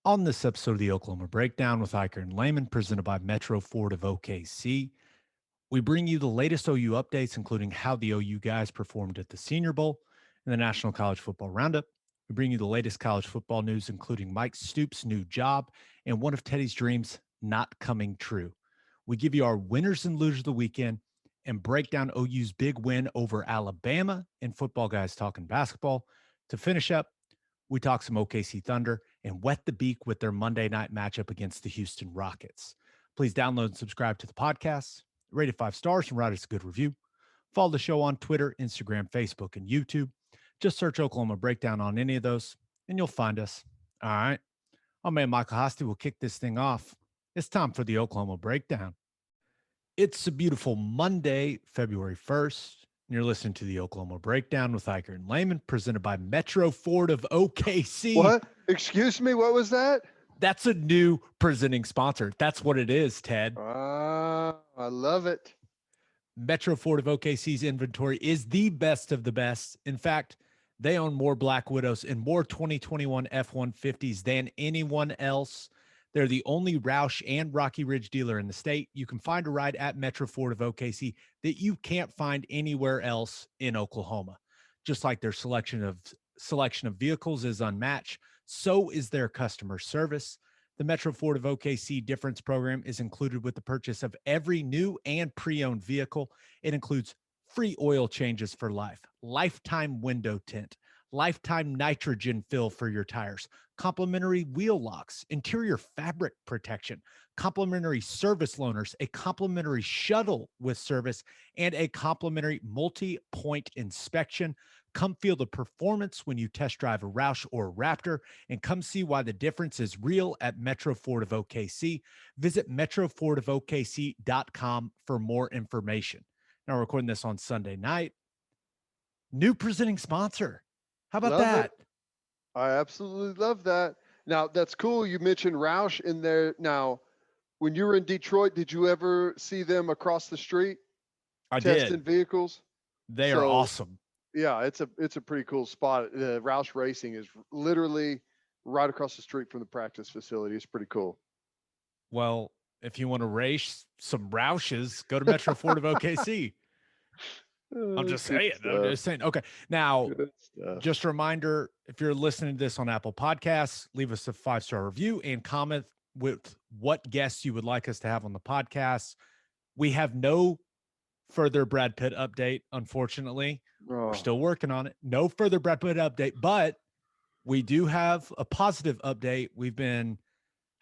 On this episode of the Oklahoma Breakdown with Ikard and Lehman, presented by Metro Ford of OKC, we bring you the latest OU updates, including how the OU guys performed at the Senior Bowl and the National College Football Roundup. We bring you the latest college football news, including Mike Stoops' new job and one of Teddy's dreams not coming true. We give you our winners and losers of the weekend and break down OU's big win over Alabama in Football Guys Talking Basketball. To finish up, we talk some OKC Thunder and wet the Beak with their Monday night matchup against the Houston Rockets. Please download and subscribe to the podcast, rate it 5 stars, and write us a good review. Follow the show on Twitter, Instagram, Facebook, and YouTube. Just search Oklahoma Breakdown on any of those, and you'll find us. All right. Oh, man, Michael Hosty will kick this thing off. It's time for the Oklahoma Breakdown. It's a beautiful Monday, February 1st. And you're listening to the Oklahoma Breakdown with Ikard and Lehman, presented by Metro Ford of OKC. What? Excuse me, what was that? That's a new presenting sponsor. That's what it is, Ted. I love it. Metro Ford of OKC's inventory is the best of the best. In fact, they own more Black Widows and more 2021 F-150s than anyone else. They're the only Roush and Rocky Ridge dealer in the state. You can find a ride at Metro Ford of OKC that you can't find anywhere else in Oklahoma. Just like their selection of vehicles is unmatched, so is their customer service. The Metro Ford of OKC difference program is included with the purchase of every new and pre-owned vehicle. It includes free oil changes for life, lifetime window tint, lifetime nitrogen fill for your tires, complimentary wheel locks, interior fabric protection, complimentary service loaners, a complimentary shuttle with service, and a complimentary multi-point inspection. Come feel the performance when you test drive a Roush or a Raptor, and come see why the difference is real at Metro Ford of OKC. Visit metrofordofokc.com for more information. Now, we're recording this on Sunday night. New presenting sponsor. How about that? I absolutely love that. Now, that's cool. You mentioned Roush in there. Now, when you were in Detroit, did you ever see them across the street testing vehicles? They are awesome. Yeah, it's a pretty cool spot. Roush Racing is literally right across the street from the practice facility. It's pretty cool. Well, if you want to race some Roushes, go to Metro Ford of OKC. I'm just saying. Okay. Now, just a reminder, if you're listening to this on Apple Podcasts, leave us a 5-star review and comment with what guests you would like us to have on the podcast. We have no further Brad Pitt update, unfortunately. We're still working on it. No further Brad Pitt update, but we do have a positive update. We've been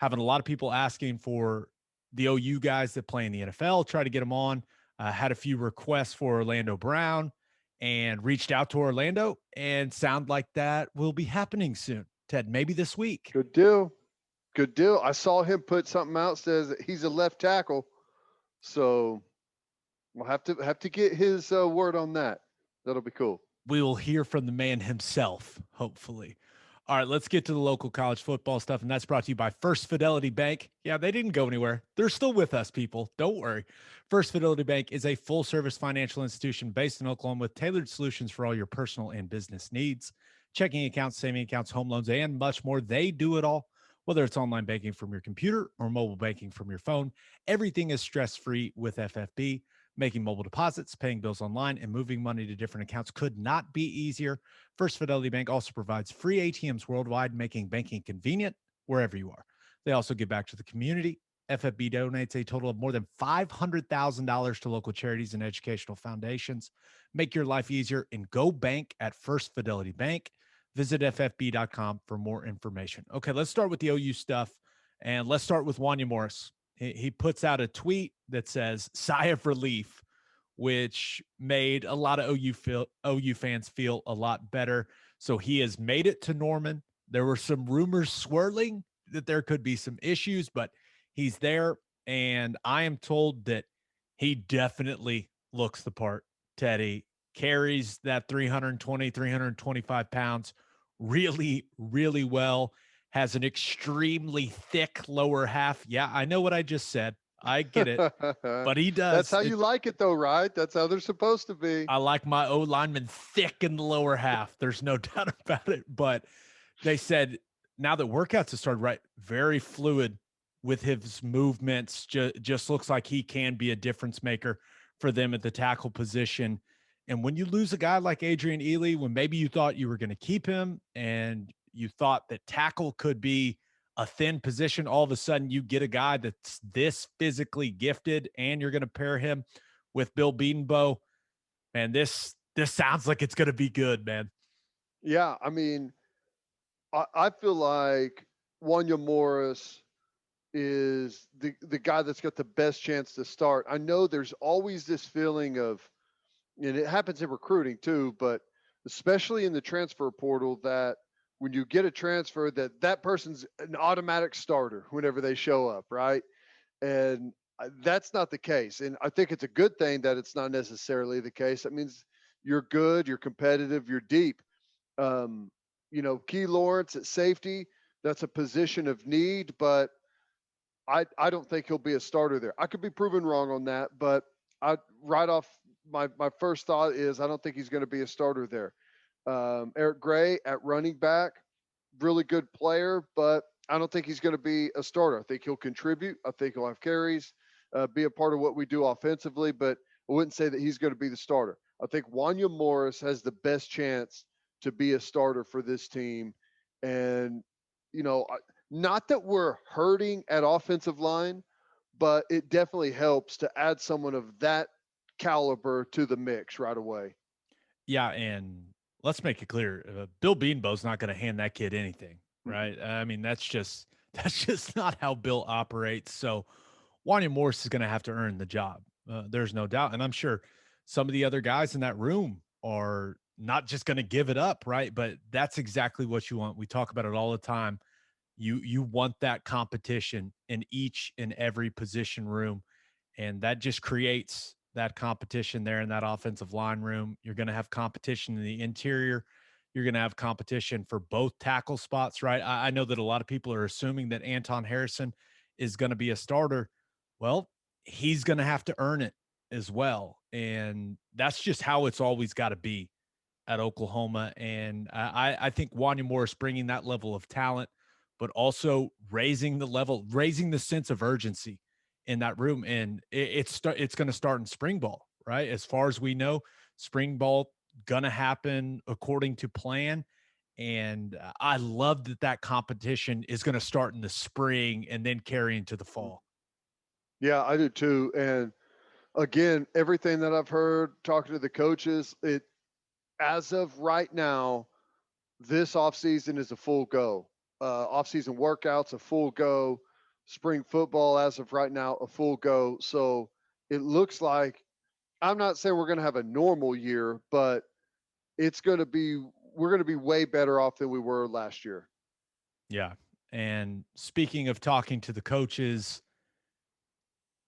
having a lot of people asking for the OU guys that play in the NFL, try to get them on. Had a few requests for Orlando Brown and reached out to Orlando, and sound like that will be happening soon. Ted, maybe this week. Good deal. Good deal. I saw him put something out, says that he's a left tackle. So we'll have to get his word on that. That'll be cool. We will hear from the man himself, hopefully. All right, let's get to the local college football stuff, and that's brought to you by First Fidelity Bank. Yeah, they didn't go anywhere. They're still with us, people. Don't worry. First Fidelity Bank is a full-service financial institution based in Oklahoma with tailored solutions for all your personal and business needs. Checking accounts, saving accounts, home loans, and much more. They do it all. Whether it's online banking from your computer or mobile banking from your phone, everything is stress-free with FFB. Making mobile deposits, paying bills online, and moving money to different accounts could not be easier. First Fidelity Bank also provides free ATMs worldwide, making banking convenient wherever you are. They also give back to the community. FFB donates a total of more than $500,000 to local charities and educational foundations. Make your life easier and go bank at First Fidelity Bank. Visit ffb.com for more information. Okay, let's start with the OU stuff, and let's start with Wanya Morris. He puts out a tweet that says sigh of relief, which made a lot of OU fans feel a lot better. So he has made it to Norman. There were some rumors swirling that there could be some issues, but he's there. And I am told that he definitely looks the part. Teddy carries that 320, 325 pounds really, really well. Has an extremely thick lower half. Yeah, I know what I just said. I get it. But he does. That's how you like it, though, right? That's how they're supposed to be. I like my O-lineman thick in the lower half. There's no doubt about it. But they said now that workouts have started, right, very fluid with his movements. Just looks like he can be a difference maker for them at the tackle position. And when you lose a guy like Adrian Ely, when maybe you thought you were going to keep him and you thought that tackle could be a thin position, all of a sudden you get a guy that's this physically gifted and you're going to pair him with Bill Bedenbaugh. Man, this sounds like it's going to be good, man. Yeah, I mean, I feel like Wanya Morris is the guy that's got the best chance to start. I know there's always this feeling of, and it happens in recruiting too, but especially in the transfer portal, that when you get a transfer, that person's an automatic starter whenever they show up, right? And that's not the case. And I think it's a good thing that it's not necessarily the case. That means you're good, you're competitive, you're deep. Key Lawrence at safety, that's a position of need, but I don't think he'll be a starter there. I could be proven wrong on that, but right off my first thought is I don't think he's going to be a starter there. Eric Gray at running back, really good player, but I don't think he's going to be a starter. I think he'll contribute. I think he'll have carries, be a part of what we do offensively, but I wouldn't say that he's going to be the starter. I think Wanya Morris has the best chance to be a starter for this team. And, not that we're hurting at offensive line, but it definitely helps to add someone of that caliber to the mix right away. Yeah, and let's make it clear, Bill Bedenbaugh's not going to hand that kid anything, right? I mean, that's just not how Bill operates. So Wanya Morris is going to have to earn the job. There's no doubt, and I'm sure some of the other guys in that room are not just going to give it up, right? But that's exactly what you want. We talk about it all the time. You want that competition in each and every position room, and that just creates that competition there in that offensive line room. You're going to have competition in the interior. You're going to have competition for both tackle spots, right? I know that a lot of people are assuming that Anton Harrison is going to be a starter. Well, he's going to have to earn it as well. And that's just how it's always got to be at Oklahoma. And I think Wanya Morris bringing that level of talent, but also raising the sense of urgency in that room. And it's going to start in spring ball, right? As far as we know, spring ball going to happen according to plan. And I love that competition is going to start in the spring and then carry into the fall. Yeah, I do too. And again, everything that I've heard talking to the coaches, as of right now, this offseason is a full go. Offseason workouts, a full go. Spring football, as of right now, a full go. So it looks like, I'm not saying we're going to have a normal year, but we're going to be way better off than we were last year. Yeah. And speaking of talking to the coaches,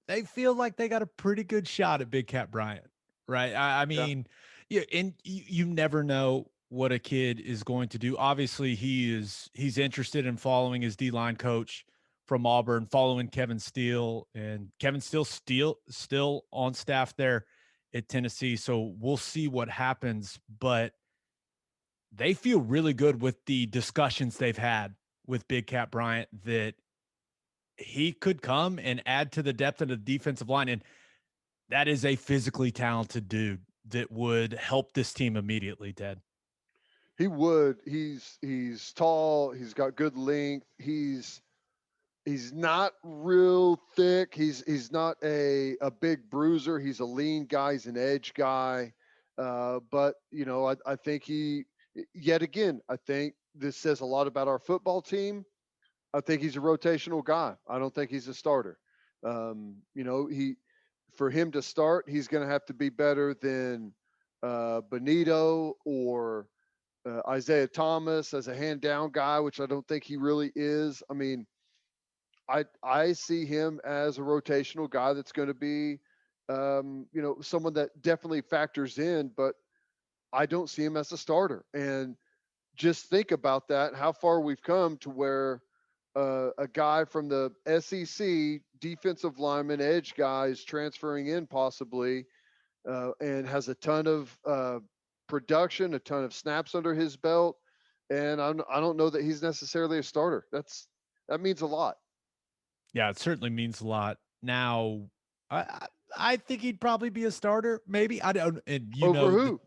they feel like they got a pretty good shot at Big Cat Bryant, right? I mean, yeah, and you never know what a kid is going to do. Obviously, he's interested in following his D-line coach from Auburn, following Kevin Steele, and Kevin Steele still on staff there at Tennessee. So we'll see what happens, but they feel really good with the discussions they've had with Big Cat Bryant that he could come and add to the depth of the defensive line. And that is a physically talented dude that would help this team immediately, Ted. He would. He's tall. He's got good length. He's not real thick. He's not a big bruiser. He's a lean guy. He's an edge guy. But I think yet again, I think this says a lot about our football team. I think he's a rotational guy. I don't think he's a starter. For him to start, he's going to have to be better than Benito or Isaiah Thomas as a hand down guy, which I don't think he really is. I mean, I see him as a rotational guy that's going to be, someone that definitely factors in, but I don't see him as a starter. And just think about that, how far we've come to where a guy from the SEC defensive lineman edge guy is transferring in possibly and has a ton of production, a ton of snaps under his belt. and I don't know that he's necessarily a starter. That means a lot. Yeah, it certainly means a lot. Now, I think he'd probably be a starter, maybe. I don't, and Over who?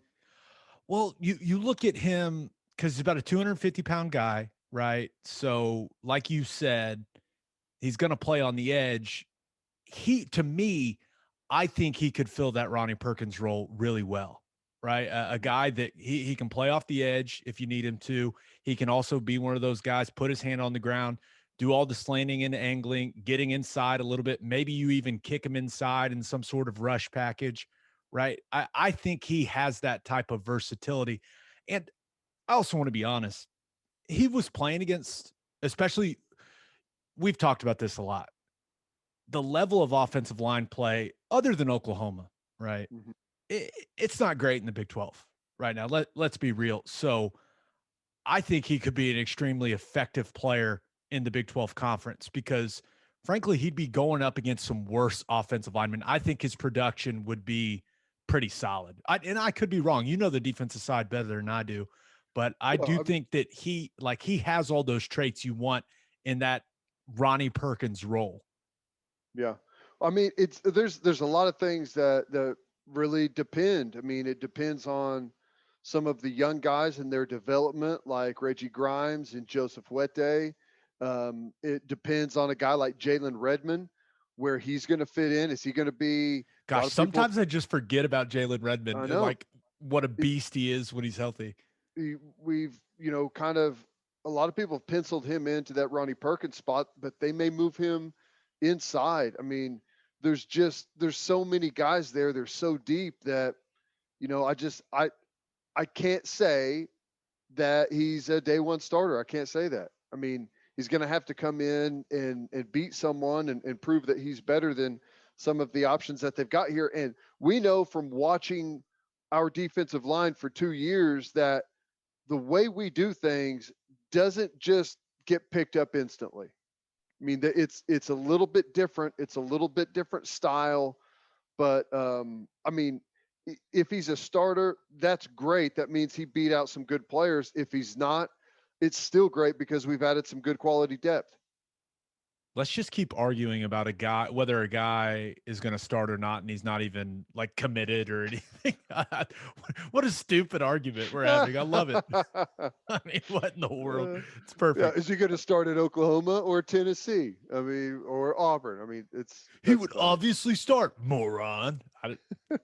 well, you look at him because he's about a 250-pound guy, right? So, like you said, he's going to play on the edge. To me, I think he could fill that Ronnie Perkins role really well, right? A guy that he can play off the edge if you need him to. He can also be one of those guys, put his hand on the ground, do all the slanting and angling, getting inside a little bit. Maybe you even kick him inside in some sort of rush package, right? I think he has that type of versatility. And I also want to be honest, he was playing against, especially, we've talked about this a lot, the level of offensive line play other than Oklahoma, right? Mhm. It's not great in the Big 12 right now. Let's be real. So I think he could be an extremely effective player in the Big 12 conference because frankly, he'd be going up against some worse offensive linemen. I think his production would be pretty solid. And I could be wrong. You know the defensive side better than I do, but I Well, do think that he has all those traits you want in that Ronnie Perkins role. yeah. I mean, there's a lot of things that really depend. I mean, it depends on some of the young guys and their development, like Reggie Grimes and Joseph Wette. It depends on a guy like Jalen Redmond, where he's going to fit in. Is he going to be? A lot Gosh, of people, sometimes I just forget about Jalen I Redmond and know, like what a it, beast he is when he's healthy. we've kind of a lot of people have penciled him into that Ronnie Perkins spot, but they may move him inside. I mean, there's so many guys there. They're so deep that I can't say that he's a day one starter. I can't say that. I mean, he's going to have to come in and beat someone and prove that he's better than some of the options that they've got here. And we know from watching our defensive line for 2 years that the way we do things doesn't just get picked up instantly. I mean, it's a little bit different. It's a little bit different style, but I mean, if he's a starter, that's great. That means he beat out some good players. If he's not, it's still great because we've added some good quality depth. Let's just keep arguing about whether a guy is going to start or not, and he's not even like committed or anything. What a stupid argument we're having. I love it. I mean, what in the world? It's Yeah, perfect. is he going to start at Oklahoma or Tennessee? I mean, or Auburn? I mean, He that's would funny. obviously start, moron. I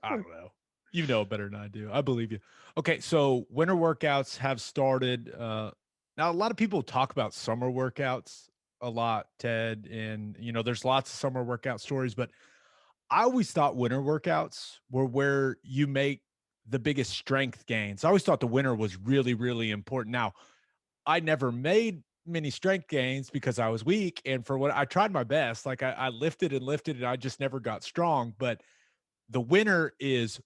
don't know. You know better than I do. I believe you. Okay, so winter workouts have started. Now, a lot of people talk about summer workouts a lot, Ted, and there's lots of summer workout stories, but I always thought winter workouts were where you make the biggest strength gains. I always thought the winter was really, really important. Now, I never made many strength gains because I was weak. And for what I tried my best, like I lifted and lifted and I just never got strong. But the winter is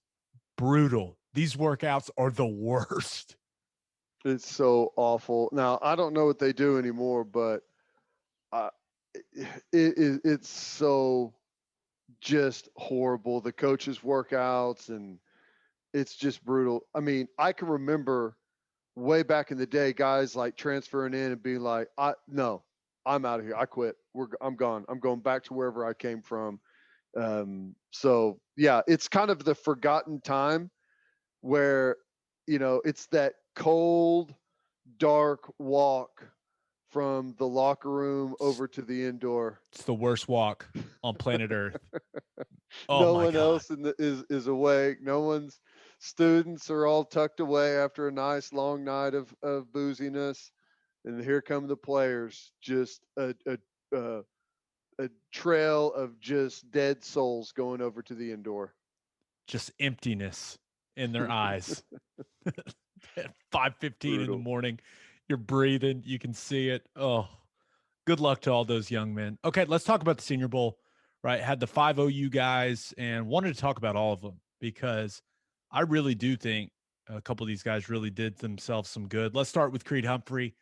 brutal. These workouts are the worst. It's so awful. Now I don't know what they do anymore, but uh, it's so just horrible. The coaches' workouts and it's just brutal. I mean, I can remember way back in the day, guys like transferring in and being like, no, I'm out of here. I quit. I'm gone. I'm going back to wherever I came from. So yeah, it's kind of the forgotten time where, it's that cold, dark walk from the locker room It's, over to the indoor. it's the worst walk on planet Earth. Oh No my one God. else is awake. No one's students are all tucked away after a nice long night of booziness, and here come the players. Just a trail of just dead souls going over to the indoor. Just emptiness in their eyes. At 5:15 in the Brutal. morning, you're breathing, you can see it. Oh, good luck to all those young men. Okay, let's talk about the Senior Bowl, right? Had the 5 OU guys and wanted to talk about all of them because I really do think a couple of these guys really did themselves some good. Let's start with Creed Humphrey.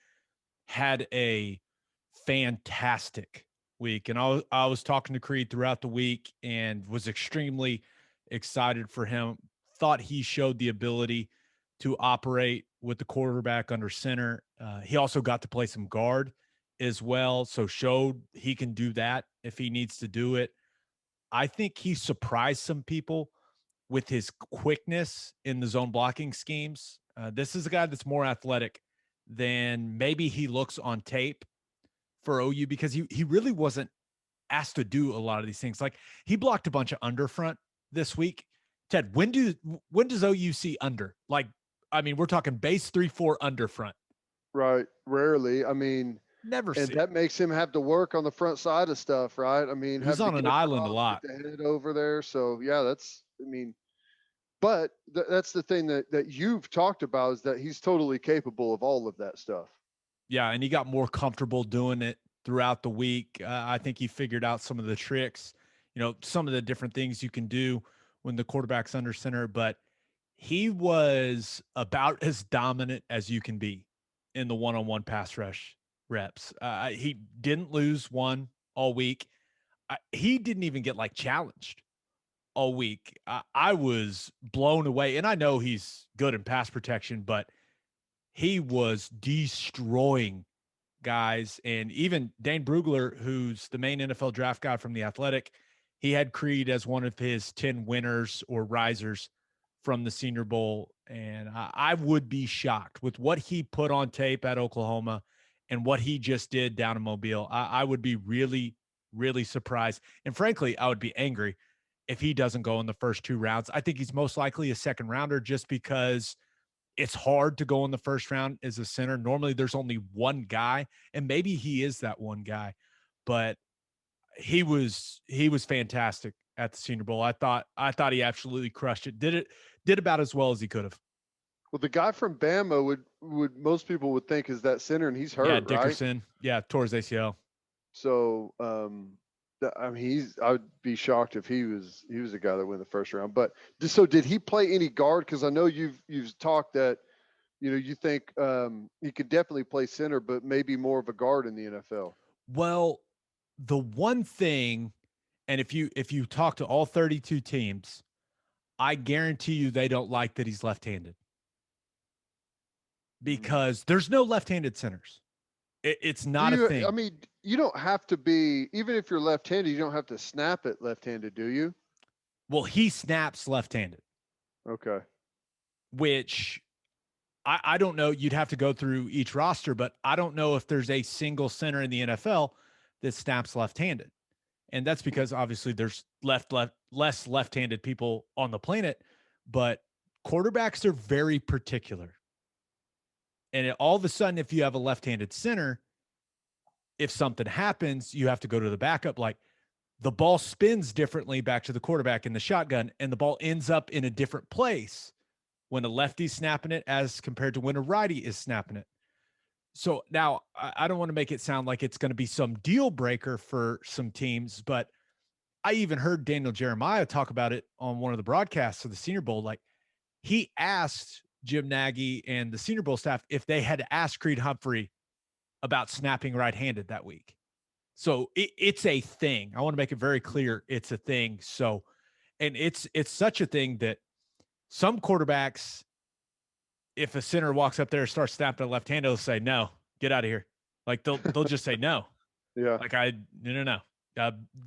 Had a fantastic week. And I was talking to Creed throughout the week and was extremely excited for him. Thought he showed the ability to operate with the quarterback under center. He also got to play some guard as well, so showed he can do that if he needs to do it. I think he surprised some people with his quickness in the zone blocking schemes. This is a guy that's more athletic than maybe he looks on tape for OU because he really wasn't asked to do a lot of these things. Like he blocked a bunch of underfront this week. Ted, when does OU see under? Like, I mean, we're talking base 3-4 underfront. Right. Rarely. I mean, Never and see. that makes him have to work on the front side of stuff, right? I mean, He was have to on get an island a across, lot. get the head over there. So yeah, I mean, but that's the thing that you've talked about is that he's totally capable of all of that stuff. Yeah, and he got more comfortable doing it throughout the week. I think he figured out some of the tricks, some of the different things you can do when the quarterback's under center, but he was about as dominant as you can be in the one-on-one pass rush reps. He didn't lose one all week. He didn't even get like challenged all week. I was blown away, and I know he's good in pass protection, but he was destroying guys. And even Dane Brugler, who's the main NFL draft guy from The Athletic, he had Creed as one of his 10 winners or risers from the Senior Bowl. And I would be shocked with what he put on tape at Oklahoma and what he just did down in Mobile. I would be really, really surprised. And frankly, I would be angry if he doesn't go in the first 2 rounds. I think he's most likely a second rounder just because it's hard to go in the first round as a center. Normally there's only one guy, and maybe he is that one guy, but he was fantastic at the Senior Bowl. I thought he absolutely crushed it. Did about as well as he could have. Well, the guy from Bama would most people would think is that center, and he's hurt, Yeah, right? Dickerson. Yeah, tore his ACL. So, I mean, I would be shocked if he was a guy that went the first round. But so, did he play any guard? Because I know you've talked that you think he could definitely play center, but maybe more of a guard in the NFL. Well, the one thing, and if you talk to all 32 teams, I guarantee you they don't like that he's left-handed because there's no left-handed centers. It's not a thing. I mean, you don't have to be, even if you're left-handed, you don't have to snap it left-handed, do you? Well, he snaps left-handed. Okay. Which I don't know. You'd have to go through each roster, but I don't know if there's a single center in the NFL that snaps left-handed. And that's because obviously there's less left-handed people on the planet, but quarterbacks are very particular. And all of a sudden, if you have a left-handed center, if something happens, you have to go to the backup. Like the ball spins differently back to the quarterback in the shotgun, and the ball ends up in a different place when a lefty's snapping it as compared to when a righty is snapping it. So now I don't want to make it sound like it's going to be some deal breaker for some teams, but I even heard Daniel Jeremiah talk about it on one of the broadcasts of the Senior Bowl. Like he asked Jim Nagy and the Senior Bowl staff if they had asked Creed Humphrey about snapping right-handed that week. So it's a thing. I want to make it very clear. It's a thing. So, and it's such a thing that some quarterbacks, if a center walks up there and starts snapping a left-handed, they'll say, no, get out of here. Like they'll just say no. Yeah. Like no.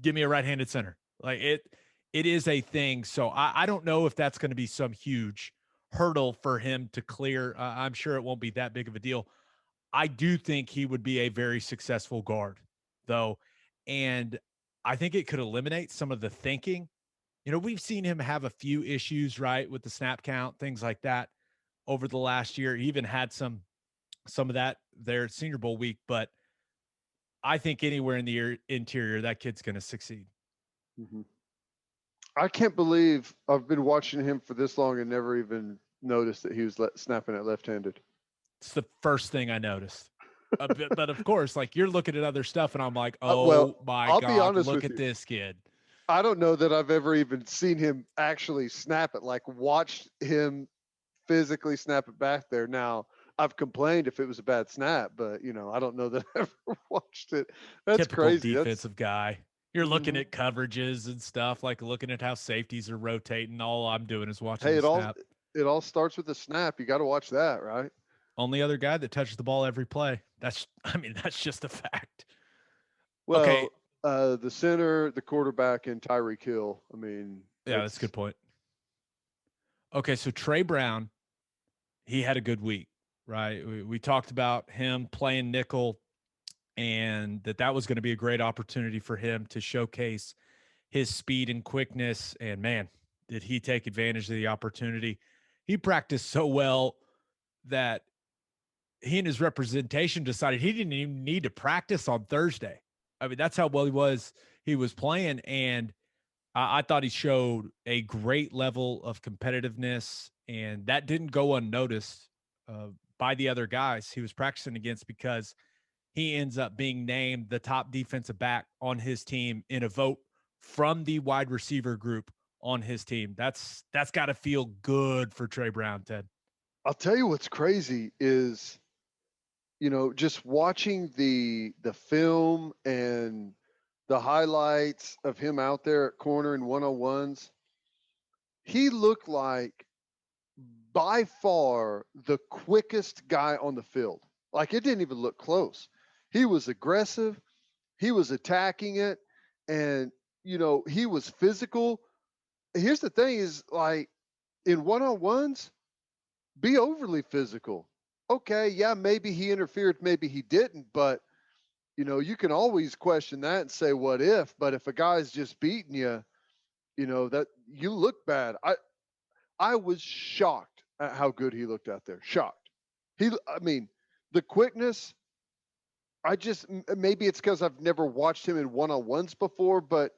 Give me a right-handed center. Like it is a thing. So I don't know if that's going to be some huge hurdle for him to clear. I'm sure it won't be that big of a deal. I do think he would be a very successful guard, though. And I think it could eliminate some of the thinking. We've seen him have a few issues, right, with the snap count, things like that over the last year. He even had some of that there at Senior Bowl week, but I think anywhere in the interior, that kid's going to succeed. Mm-hmm. I can't believe I've been watching him for this long and never even noticed that he was snapping it left-handed. It's the first thing I noticed. But of course, like you're looking at other stuff and I'm like, oh well, my I'll God, be honest look with at you. this kid. I don't know that I've ever even seen him actually snap it, like watched him physically snap it back there. Now, I've complained if it was a bad snap, but I don't know that I ever watched it. That's Typical crazy. defensive guy. You're looking Mm-hmm. at coverages and stuff, like looking at how safeties are rotating. All I'm doing is watching Hey, the snap. It all starts with the snap. You got to watch that, right? Only other guy that touches the ball every play. I mean, that's just a fact. Okay. Well, the center, the quarterback, and Tyreek Hill. I mean, Yeah, that's a good point. Okay, so Trey Brown, he had a good week, right? We talked about him playing nickel and that was going to be a great opportunity for him to showcase his speed and quickness. And man, did he take advantage of the opportunity? He practiced so well that he and his representation decided he didn't even need to practice on Thursday. I mean, that's how well he was playing. And I thought he showed a great level of competitiveness, and that didn't go unnoticed by the other guys he was practicing against, because he ends up being named the top defensive back on his team in a vote from the wide receiver group on his team. That's got to feel good for Trey Brown, Ted. I'll tell you what's crazy is, just watching the film and the highlights of him out there at corner in 101s. He looked like by far the quickest guy on the field. Like, it didn't even look close. He was aggressive. He was attacking it, and he was physical. Here's the thing: is like in 101s, be overly physical. Okay, yeah, maybe he interfered, maybe he didn't, but you can always question that and say what if. But if a guy's just beating you, that you look bad. I was shocked at how good he looked out there. Shocked. I mean, the quickness. Maybe it's because I've never watched him in 101s before, but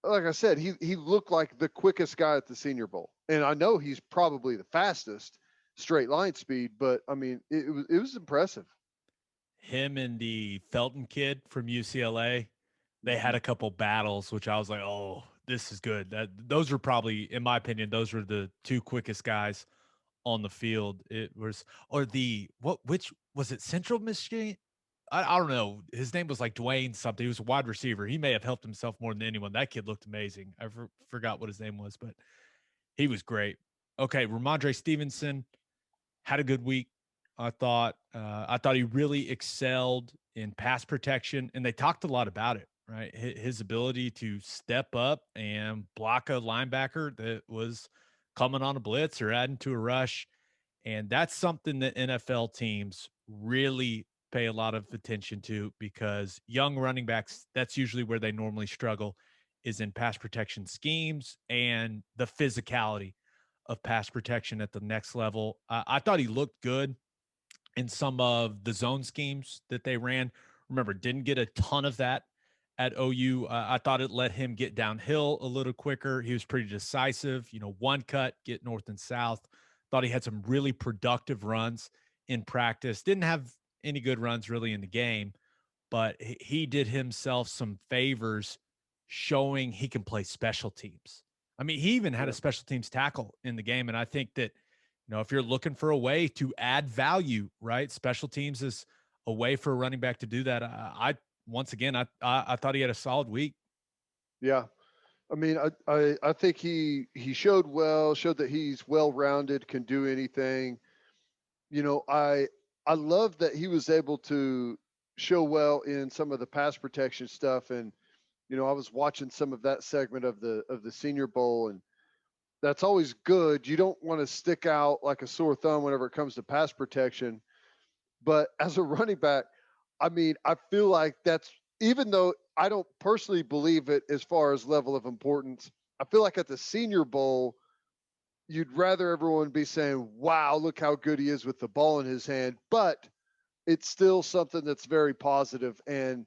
like I said, he looked like the quickest guy at the Senior Bowl, and I know he's probably the fastest straight line speed. But I mean, it was impressive. Him and the Felton kid from UCLA, they had Mhm. a couple battles, which I was like, oh, this is good. Those were probably, in my opinion, those were the two quickest guys on the field. It was, or which was it, Central Michigan? I don't know. His name was like Dwayne something. He was a wide receiver. He may have helped himself more than anyone. That kid looked amazing. I forgot what his name was, but he was great. Okay, Ramondre Stevenson had a good week. I thought. I thought he really excelled in pass protection, and they talked a lot about it. Right, his ability to step up and block a linebacker that was coming on a blitz or adding to a rush, and that's something that NFL teams really pay a lot of attention to, because young running backs, that's usually where they normally struggle, is in pass protection schemes and the physicality of pass protection at the next level. I thought he looked good in some of the zone schemes that they ran. Remember, didn't get a ton of that at OU. I thought it let him get downhill a little quicker. He was pretty decisive, one cut, get north and south. Thought he had some really productive runs in practice. Didn't have any good runs really in the game, but he did himself some favors showing he can play special teams. I mean, he even had a Yeah. special teams tackle in the game. And I think that, if you're looking for a way to add value, right, special teams is a way for a running back to do that. Once again, I thought he had a solid week. Yeah. I mean, I think he showed that he's well rounded, can do anything. I love that he was able to show well in some of the pass protection stuff. And I was watching some of that segment of the Senior Bowl, and that's always good. You don't want to stick out like a sore thumb whenever it comes to pass protection. But as a running back, I mean, I feel like that's, even though I don't personally believe it as far as level of importance, I feel like at the Senior Bowl, you'd rather everyone be saying, wow, look how good he is with the ball in his hand. But it's still something that's very positive. And,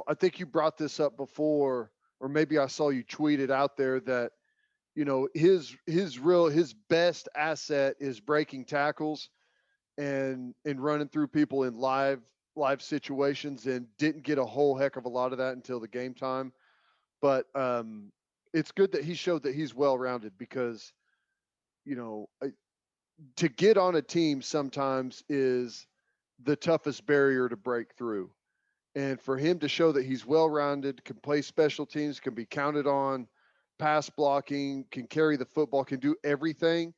I think you brought this up before, or maybe I saw you tweet it out there that, his best asset is breaking tackles and running through people in live situations, and didn't get a whole heck of a lot of that until the game time. But it's good that he showed that he's well rounded, because to get on a team sometimes is the toughest barrier to break through. And for him to show that he's well rounded, can play special teams, can be counted on, pass blocking, can carry the football, can do everything,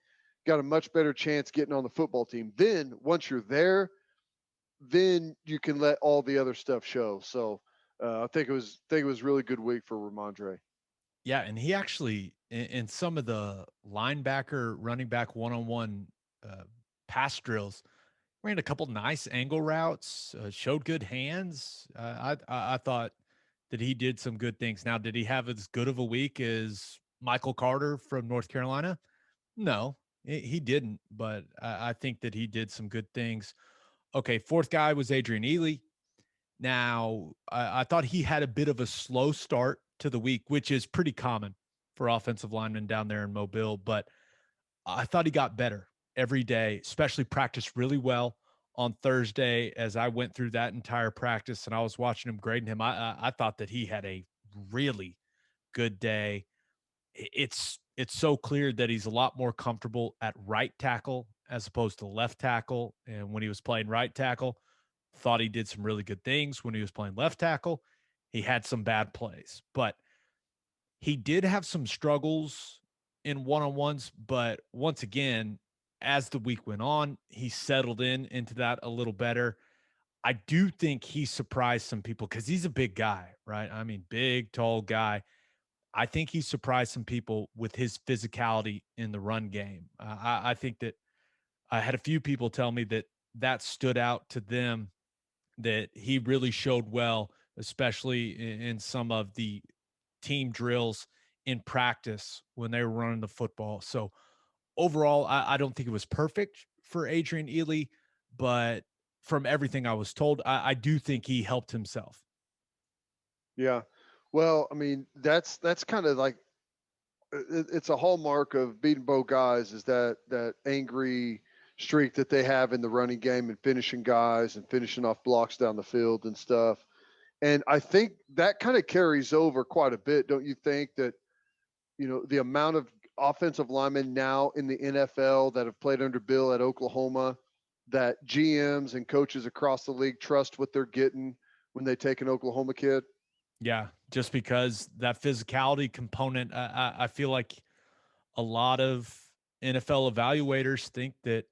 got a much better chance getting on the football team. Then once you're there, then you can let all the other stuff show. So I think it was really good week for Ramondre. Yeah, and he actually in some of the linebacker, running back one-on-one uh, pass drills ran a couple nice angle routes, showed good hands. I thought that he did some good things. Now, did he have as good of a week as Michael Carter from North Carolina? No, he didn't. But I think that he did some good things. Okay, fourth guy was Adrian Ely. Now, I thought he had a bit of a slow start to the week, which is pretty common for offensive linemen down there in Mobile, but I thought he got better every day, especially practiced really well on Thursday as I went through that entire practice and I was watching him, grading him. I thought that he had a really good day. It's so clear that he's a lot more comfortable at right tackle as opposed to left tackle. And when he was playing right tackle, thought he did some really good things. When he was playing left tackle, he had some bad plays, but he did have some struggles in one-on-ones. But once again, as the week went on, he settled into that a little better. I do think he surprised some people because he's a big guy, right? I mean, big, tall guy. I think he surprised some people with his physicality in the run game. I think that I had a few people tell me that that stood out to them, that he really showed well, especially in some of the team drills in practice when they were running the football. So overall, I don't think it was perfect for Adrian Ely, but from everything I was told, I do think he helped himself. Yeah. Well, I mean, that's kind of like it's a hallmark of beating both guys is that angry streak that they have in the running game and finishing guys and finishing off blocks down the field and stuff. And I think that kind of carries over quite a bit, don't you think? That the amount of offensive linemen now in the NFL that have played under Bill at Oklahoma, that GMs and coaches across the league trust what they're getting when they take an Oklahoma kid. Yeah, just because that physicality component, I feel like a lot of NFL evaluators think that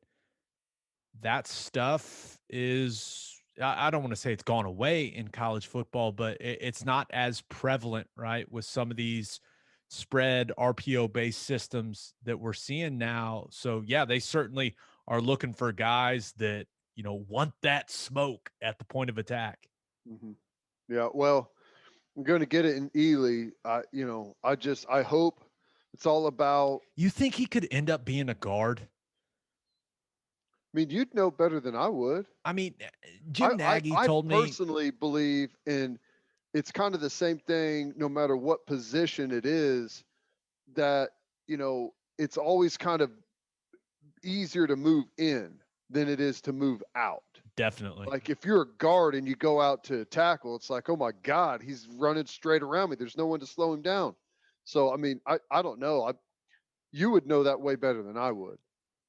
that stuff is, I don't want to say it's gone away in college football, but it's not as prevalent, right? With some of these spread RPO based systems that we're seeing now. So, yeah, they certainly are looking for guys that, want that smoke at the point of attack. Hmm. Yeah. Well, I'm going to get it in Ely. I hope it's all about. You think he could end up being a guard? I mean, you'd know better than I would. I mean, I, Jim I, Nagy I told me, personally believe in it's kind of the same thing no matter what position it is, that, it's always kind of easier to move in than it is to move out. definitely. Like if you're a guard and you go out to tackle, it's like, oh my God, he's running straight around me. There's no one to slow him down. So, I mean, I don't know. You would know that way better than I would.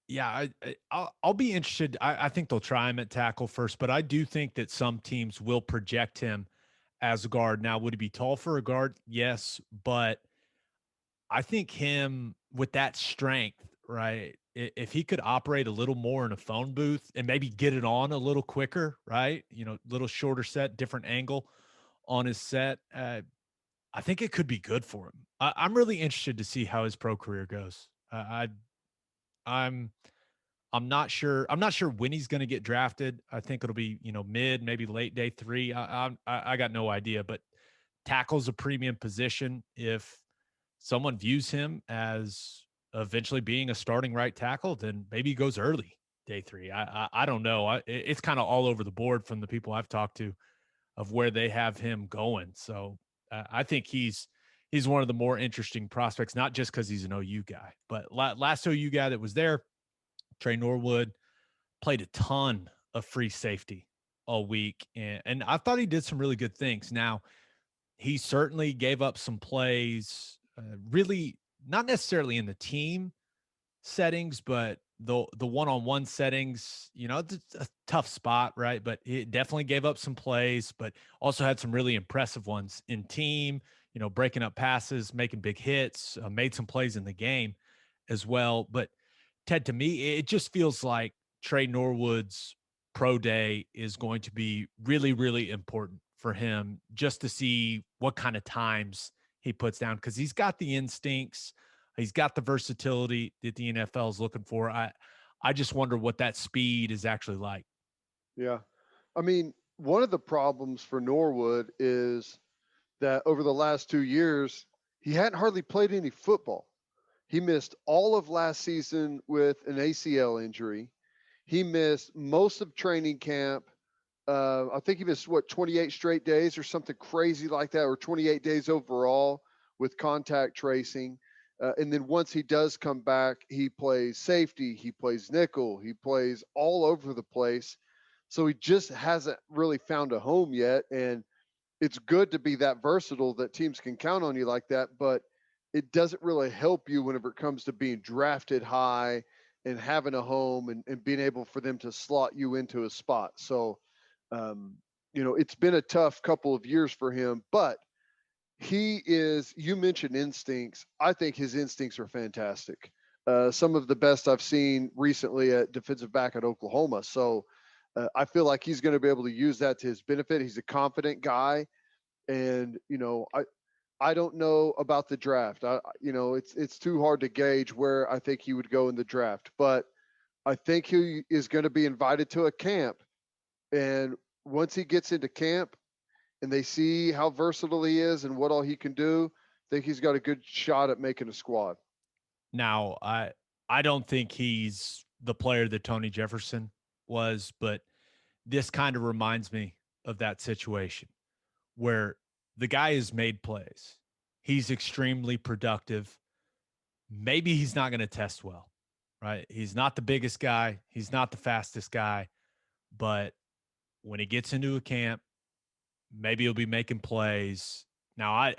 Yeah, I'll be interested. I think they'll try him at tackle first, but I do think that some teams will project him as a guard. Now, would he be tall for a guard? Yes, but I think him with that strength, right? If he could operate a little more in a phone booth and maybe get it on a little quicker, right? Little shorter set, different angle on his set. I think it could be good for him. I'm really interested to see how his pro career goes. I'm I'm not sure. I'm not sure when he's going to get drafted. I think it'll be mid, maybe late day three. I got no idea, but tackle's a premium position. If someone views him as eventually being a starting right tackle, then maybe he goes early day three. I don't know. It's kind of all over the board from the people I've talked to of where they have him going. So I think he's one of the more interesting prospects, not just because he's an OU guy, but last OU guy that was there, Trey Norwood, played a ton of free safety all week, and I thought he did some really good things. Now, he certainly gave up some plays, really not necessarily in the team settings, but the one-on-one settings. It's a tough spot, right? But it definitely gave up some plays, but also had some really impressive ones in team. breaking up passes, making big hits, made some plays in the game as well. But Ted, to me, it just feels like Trey Norwood's pro day is going to be really, really important for him just to see what kind of times he puts down, because he's got the instincts, he's got the versatility that the NFL is looking for. I just wonder what that speed is actually like. Yeah. I mean, one of the problems for Norwood is that over the last 2 years, he hadn't hardly played any football. He missed all of last season with an ACL injury. He missed most of training camp. I think he missed 28 straight days or something crazy like that, or 28 days overall with contact tracing. And then once he does come back, he plays safety, he plays nickel, he plays all over the place. So he just hasn't really found a home yet. And it's good to be that versatile that teams can count on you like that, but it doesn't really help you whenever it comes to being drafted high and having a home and being able for them to slot you into a spot. So, it's been a tough couple of years for him, but you mentioned instincts. I think his instincts are fantastic. Some of the best I've seen recently at defensive back at Oklahoma. So I feel like he's going to be able to use that to his benefit. He's a confident guy. And, I don't know about the draft. It's too hard to gauge where I think he would go in the draft, but I think he is going to be invited to a camp. And once he gets into camp and they see how versatile he is and what all he can do, I think he's got a good shot at making a squad. Now, I don't think he's the player that Tony Jefferson was, but this kind of reminds me of that situation where the guy has made plays. He's extremely productive. Maybe he's not going to test well, right? He's not the biggest guy. He's not the fastest guy. But when he gets into a camp, maybe he'll be making plays. Now, I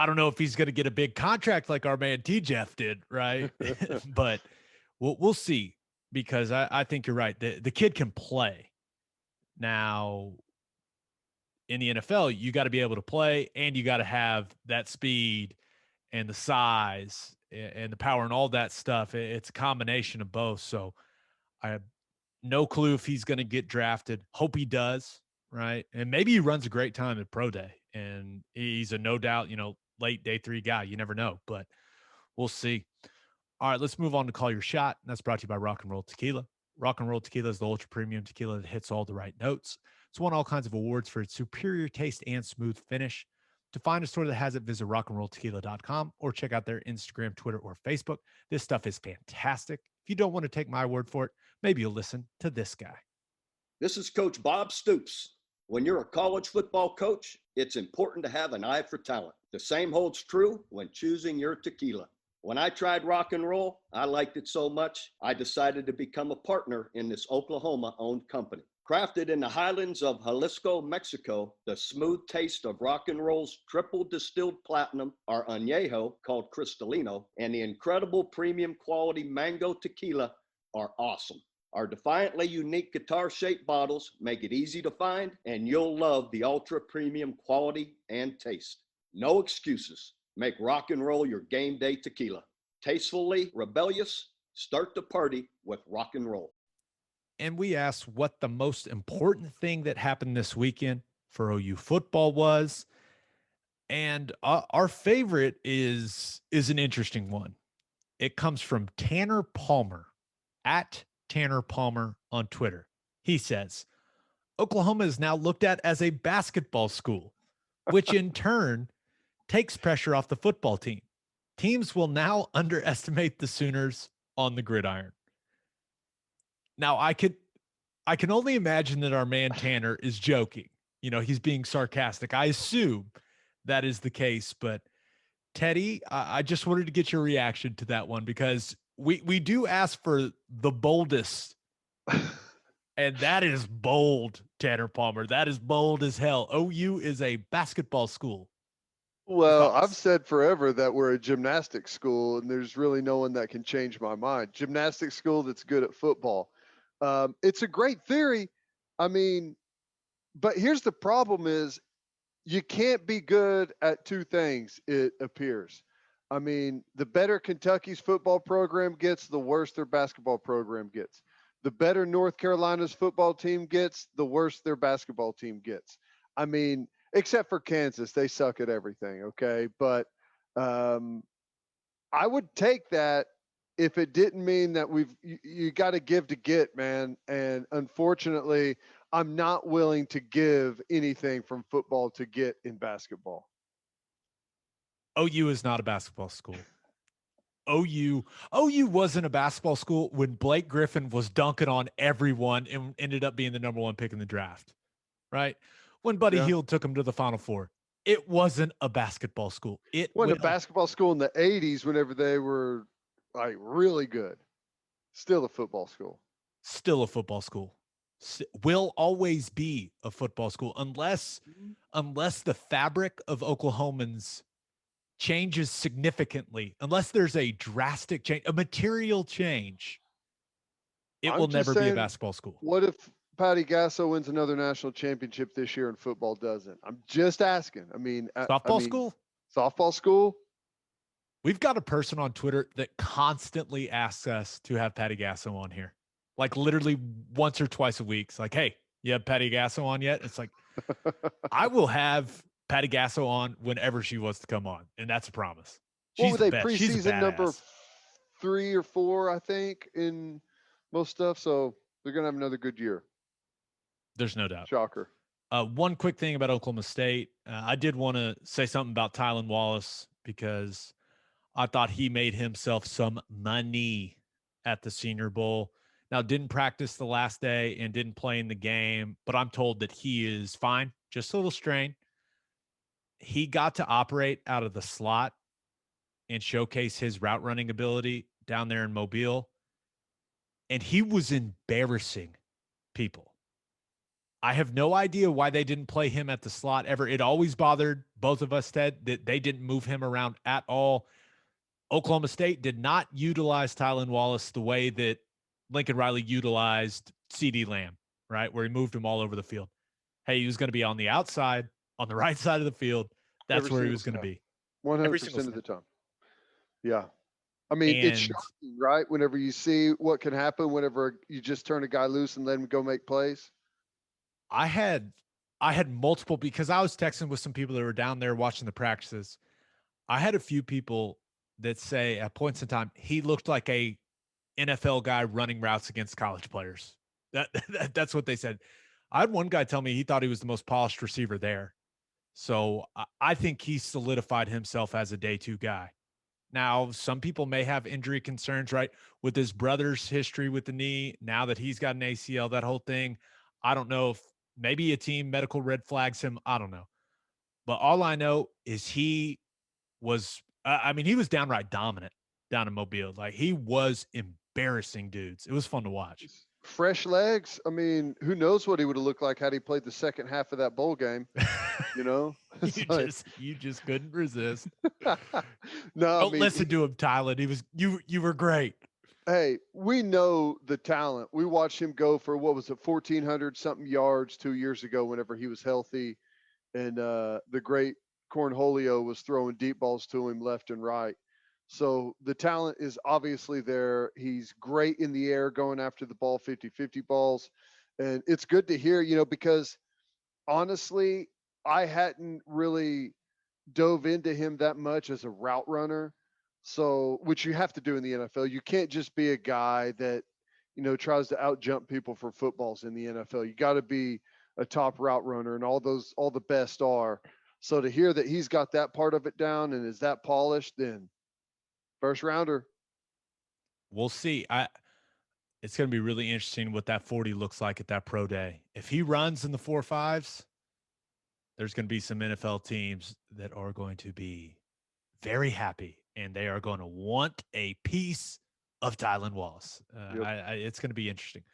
don't know if he's going to get a big contract like our man T-Jeff did, right? But we'll see, because I think you're right. The kid can play. Now, in the NFL, you got to be able to play, and you got to have that speed and the size and the power and all that stuff. It's a combination of both. So I have no clue if he's going to get drafted. Hope he does, right? And maybe he runs a great time at pro day, and he's a no doubt, late day 3 guy. You never know, but we'll see. All right, let's move on to Call Your Shot. And that's brought to you by Rock and Roll Tequila. Rock and Roll Tequila is the ultra premium tequila that hits all the right notes. It's won all kinds of awards for its superior taste and smooth finish. To find a store that has it, visit rockandrolltequila.com or check out their Instagram, Twitter, or Facebook. This stuff is fantastic. If you don't want to take my word for it, maybe you'll listen to this guy. This is Coach Bob Stoops. When you're a college football coach, it's important to have an eye for talent. The same holds true when choosing your tequila. When I tried Rock and Roll, I liked it so much, I decided to become a partner in this Oklahoma-owned company. Crafted in the highlands of Jalisco, Mexico, the smooth taste of Rock and Roll's triple distilled platinum, our añejo called Cristalino, and the incredible premium quality mango tequila are awesome. Our defiantly unique guitar-shaped bottles make it easy to find, and you'll love the ultra-premium quality and taste. No excuses. Make Rock and Roll your game day tequila. Tastefully rebellious, start the party with Rock and Roll. And we asked what the most important thing that happened this weekend for OU football was. And our favorite is an interesting one. It comes from Tanner Palmer, at Tanner Palmer on Twitter. He says, Oklahoma is now looked at as a basketball school, which in turn takes pressure off the football team. Teams will now underestimate the Sooners on the gridiron. Now, I can only imagine that our man Tanner is joking. He's being sarcastic. I assume that is the case. But Teddy, I just wanted to get your reaction to that one, because we do ask for the boldest, and that is bold, Tanner Palmer. That is bold as hell. OU is a basketball school. Well, I've said forever that we're a gymnastics school, and there's really no one that can change my mind. Gymnastics school that's good at football. It's a great theory. I mean, but here's the problem is you can't be good at two things, it appears. I mean, the better Kentucky's football program gets, the worse their basketball program gets. The better North Carolina's football team gets, the worse their basketball team gets. I mean, except for Kansas, they suck at everything, okay? But um, I would take that if it didn't mean that you got to give to get, man. And unfortunately, I'm not willing to give anything from football to get in basketball. OU is not a basketball school. OU wasn't a basketball school when Blake Griffin was dunking on everyone and ended up being the number 1 pick in the draft, right? When Buddy Yeah. Hield took him to the Final Four, it wasn't a basketball school. It wasn't a basketball school in the 80s whenever they were like really good. Still a football school. Still a football school. Will always be a football school unless the fabric of Oklahomans changes significantly, unless there's a drastic change, a material change, it will never be a basketball school. What if Patty Gasso wins another national championship this year and football doesn't? I'm just asking. I mean, school? Softball school? We've got a person on Twitter that constantly asks us to have Patty Gasso on here. Like literally once or twice a week. It's like, hey, you have Patty Gasso on yet? It's like, I will have Patty Gasso on whenever she wants to come on. And that's a promise. What were they, preseason number 3 or 4, I think, in most stuff. So they're going to have another good year. There's no doubt. Shocker. One quick thing about Oklahoma State. I did want to say something about Tylan Wallace because I thought he made himself some money at the Senior Bowl. Now, didn't practice the last day and didn't play in the game, but I'm told that he is fine, just a little strain. He got to operate out of the slot and showcase his route running ability down there in Mobile, and he was embarrassing people. I have no idea why they didn't play him at the slot ever. It always bothered both of us, Ted, that they didn't move him around at all. Oklahoma State did not utilize Tylan Wallace the way that Lincoln Riley utilized CD Lamb, right? Where he moved him all over the field. Hey, he was going to be on the outside, on the right side of the field. That's where he was going to be. 100% of the time. Yeah. I mean, it's shocking, right? Whenever you see what can happen whenever you just turn a guy loose and let him go make plays. I had multiple, because I was texting with some people that were down there watching the practices. I had a few people that say at points in time, he looked like a NFL guy running routes against college players. That's what they said. I had one guy tell me he thought he was the most polished receiver there. So I think he solidified himself as a day 2 guy. Now, some people may have injury concerns, right? With his brother's history with the knee, now that he's got an ACL, that whole thing. I don't know if maybe a team medical red flags him. I don't know. But all I know is he was, he was downright dominant down in Mobile. Like, he was embarrassing dudes. It was fun to watch. Fresh legs. I mean, who knows what he would have looked like had he played the second half of that bowl game, you know? you just couldn't resist. No, Don't listen to him, Tyler. You were great. Hey, we know the talent. We watched him go for, 1,400 something yards 2 years ago whenever he was healthy. And the great Cornholio was throwing deep balls to him left and right. So the talent is obviously there. He's great in the air going after the ball, 50-50 balls. And it's good to hear, because honestly, I hadn't really dove into him that much as a route runner. So, which you have to do in the NFL. You can't just be a guy that, tries to out jump people for footballs in the NFL. You got to be a top route runner, and all the best are. So to hear that he's got that part of it down and is that polished, then first rounder. We'll see. It's going to be really interesting what that 40 looks like at that pro day. If he runs in the 4.5s, there's going to be some NFL teams that are going to be very happy, and they are going to want a piece of Tylan Wallace. It's going to be interesting.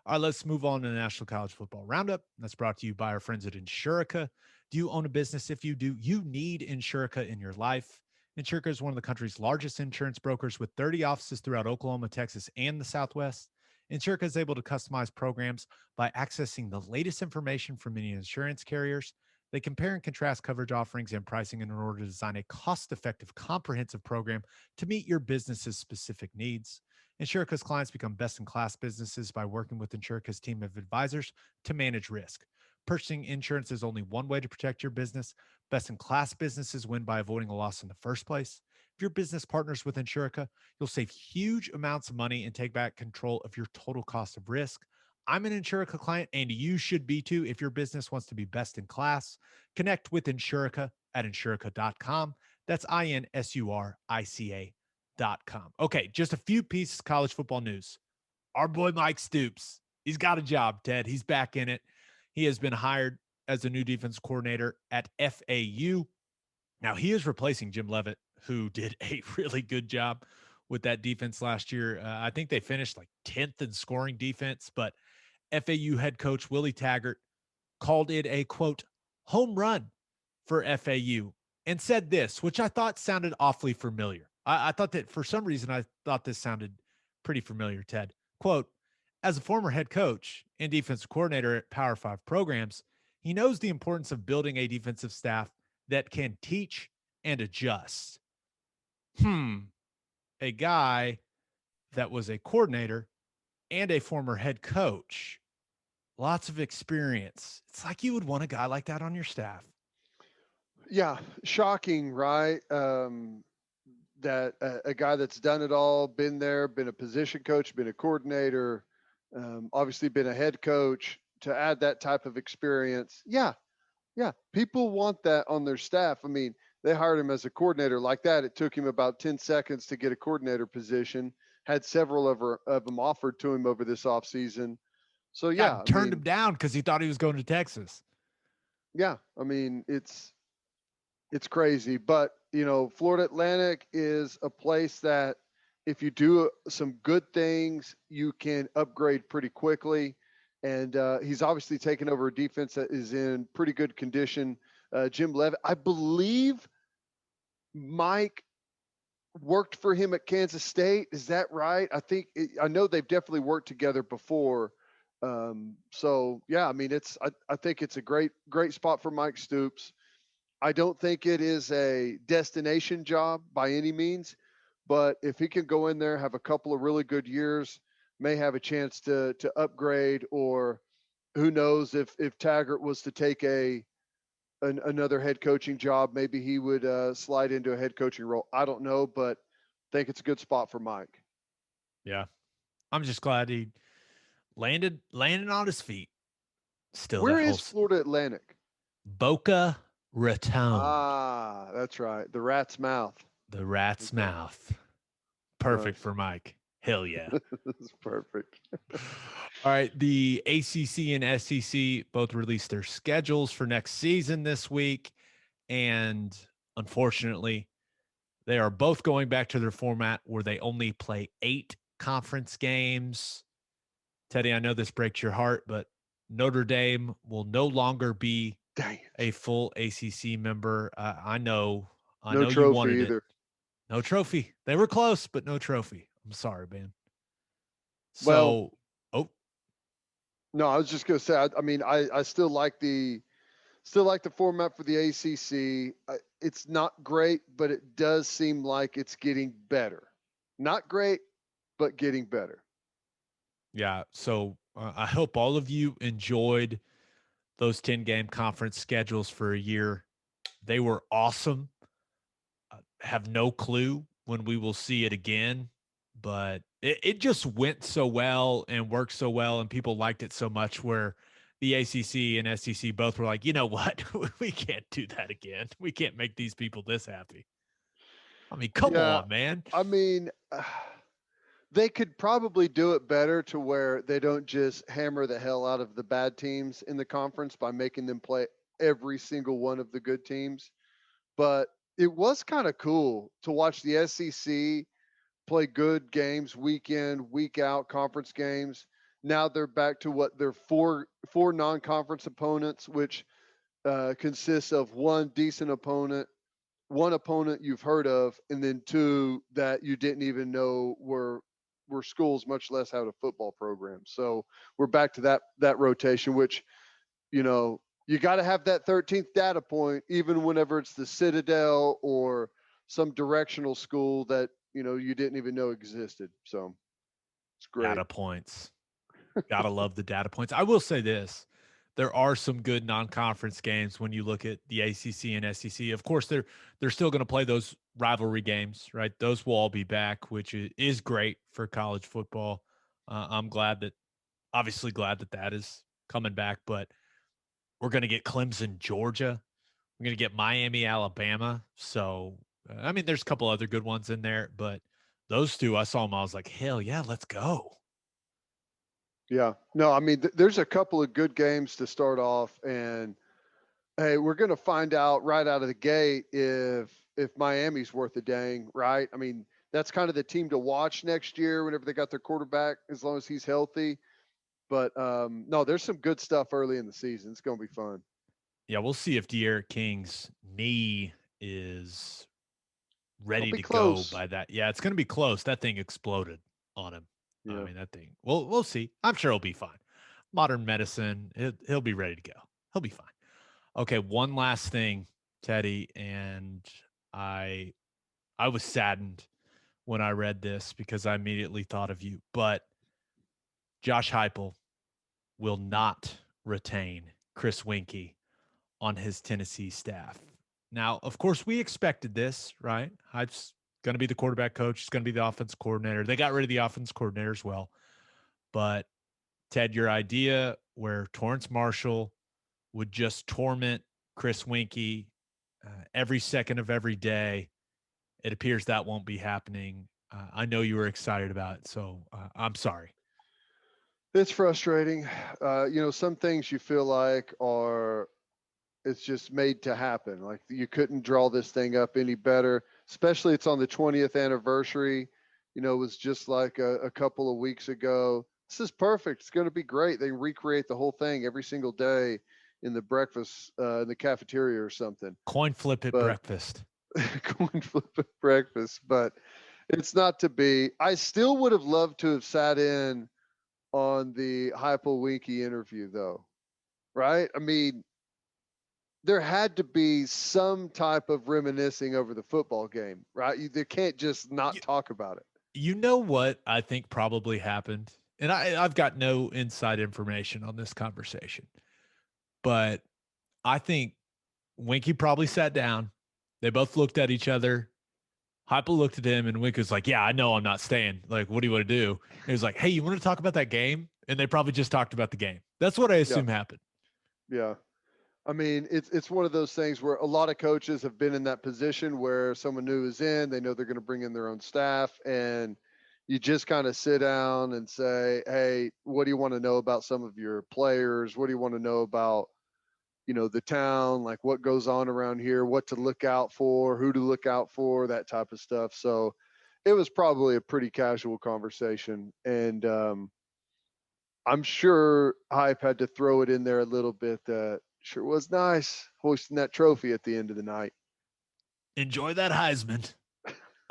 All right, let's move on to the National College Football Roundup. That's brought to you by our friends at Insurica. Do you own a business? If you do, you need Insurica in your life. Insurica is one of the country's largest insurance brokers with 30 offices throughout Oklahoma, Texas, and the Southwest. Insurica is able to customize programs by accessing the latest information from many insurance carriers. They compare and contrast coverage offerings and pricing in order to design a cost-effective, comprehensive program to meet your business's specific needs. Insurica's clients become best-in-class businesses by working with Insurica's team of advisors to manage risk. Purchasing insurance is only one way to protect your business. Best-in-class businesses win by avoiding a loss in the first place. If your business partners with Insurica, you'll save huge amounts of money and take back control of your total cost of risk. I'm an Insurica client, and you should be too if your business wants to be best in class. Connect with Insurica at insurica.com. That's INSURICA.com. Okay, just a few pieces of college football news. Our boy Mike Stoops, he's got a job, Ted. He's back in it. He has been hired as the new defense coordinator at FAU. Now, he is replacing Jim Leavitt, who did a really good job with that defense last year. I think they finished like 10th in scoring defense, but FAU head coach Willie Taggart called it a, quote, home run for FAU and said this, which I thought sounded awfully familiar. I thought that for some reason, I thought this sounded pretty familiar, Ted. Quote, as a former head coach and defensive coordinator at Power 5 programs, he knows the importance of building a defensive staff that can teach and adjust. A guy that was a coordinator and a former head coach, lots of experience. It's like you would want a guy like that on your staff. Yeah, shocking, right? That a guy that's done it all, been there, been a position coach, been a coordinator, obviously been a head coach, to add that type of experience. Yeah, people want that on their staff. I mean, they hired him as a coordinator like that. It took him about 10 seconds to get a coordinator position, had several of them offered to him over this offseason. So, yeah. Turned him down because he thought he was going to Texas. Yeah, I mean, it's crazy. But, Florida Atlantic is a place that if you do some good things, you can upgrade pretty quickly. And he's obviously taken over a defense that is in pretty good condition. Jim Leavitt, I believe Mike worked for him at Kansas State. Is that right? I know they've definitely worked together before. So yeah, I mean, I think it's a great spot for Mike Stoops. I don't think it is a destination job by any means, but if he can go in there, have a couple of really good years, may have a chance to upgrade, or who knows, if Taggart was to take another head coaching job, maybe he would slide into a head coaching role. I don't know, but I think it's a good spot for Mike. Yeah. I'm just glad he landed on his feet. Still, where is Florida Atlantic? Boca Raton. Ah, that's right. The rat's mouth. The rat's mouth. Perfect for Mike. Hell yeah. That's perfect. All right. The ACC and SEC both released their schedules for next season this week. And unfortunately, they are both going back to their format where they only play 8 conference games. Teddy, I know this breaks your heart, but Notre Dame will no longer be a full ACC member. I know you wanted either. it. No trophy. They were close, but no trophy. I'm sorry, man. So, no, I was just going to say, I mean, I still like the format for the ACC. It's not great, but it does seem like it's getting better. Not great, but getting better. Yeah. So I hope all of you enjoyed those 10-game conference schedules for a year. They were awesome. Have no clue when we will see it again, but it just went so well and worked so well, and people liked it so much where the ACC and SEC both were like, you know what? We can't do that again. We can't make these people this happy. I mean, come on, man. I mean, they could probably do it better to where they don't just hammer the hell out of the bad teams in the conference by making them play every single one of the good teams. But it was kind of cool to watch the SEC play good games week in, week out, conference games. Now they're back to what their four non-conference opponents, which consists of one decent opponent, one opponent you've heard of, and then 2 that you didn't even know were schools, much less had a football program. So we're back to that rotation, which, you got to have that 13th data point, even whenever it's the Citadel or some directional school that, you didn't even know existed. So it's great. Data points. Gotta love the data points. I will say this. There are some good non-conference games when you look at the ACC and SEC. Of course, they're still going to play those rivalry games, right? Those will all be back, which is great for college football. I'm obviously glad that is coming back, but we're going to get Clemson, Georgia. We're going to get Miami, Alabama. So, I mean, there's a couple other good ones in there, but those two, I saw them. I was like, hell yeah, let's go. Yeah. No, I mean, there's a couple of good games to start off, and hey, we're going to find out right out of the gate if Miami's worth a dang, right? I mean, that's kind of the team to watch next year whenever they got their quarterback, as long as he's healthy. But no, there's some good stuff early in the season. It's going to be fun. Yeah, we'll see if De'Aaron King's knee is ready to close. go by that. Yeah, it's going to be close. That thing exploded on him. Yeah. I mean, that thing. We'll see. I'm sure he'll be fine. Modern medicine, he'll be ready to go. He'll be fine. Okay, one last thing, Teddy, and I was saddened when I read this because I immediately thought of you. But Josh Heupel will not retain Chris Weinke on his Tennessee staff. Now, of course, we expected this, right? Hype's going to be the quarterback coach. He's going to be the offense coordinator. They got rid of the offense coordinator as well. But, Ted, your idea where Torrance Marshall would just torment Chris Weinke every second of every day, it appears that won't be happening. I know you were excited about it, so I'm sorry. It's frustrating. Some things you feel like it's just made to happen. Like you couldn't draw this thing up any better, especially it's on the 20th anniversary. It was just like a couple of weeks ago. This is perfect. It's going to be great. They recreate the whole thing every single day in the breakfast, in the cafeteria or something. Coin flip at breakfast. Coin flip at breakfast, but it's not to be. I still would have loved to have sat in on the Heupel Weinke interview though, right? I mean, there had to be some type of reminiscing over the football game, right? They can't just not talk about it. You know what I think probably happened? And I've got no inside information on this conversation, but I think Weinke probably sat down. They both looked at each other. Heupel looked at him, and Weinke was like, yeah, I know I'm not staying. Like, what do you want to do? And he was like, hey, you want to talk about that game? And they probably just talked about the game. That's what I assume happened. Yeah. I mean, it's one of those things where a lot of coaches have been in that position where someone new is in, they know they're going to bring in their own staff, and you just kind of sit down and say, hey, what do you want to know about some of your players? What do you want to know about, the town, like what goes on around here, what to look out for, who to look out for, that type of stuff. So it was probably a pretty casual conversation. And I'm sure Hype had to throw it in there a little bit. Sure was nice hoisting that trophy at the end of the night. Enjoy that Heisman.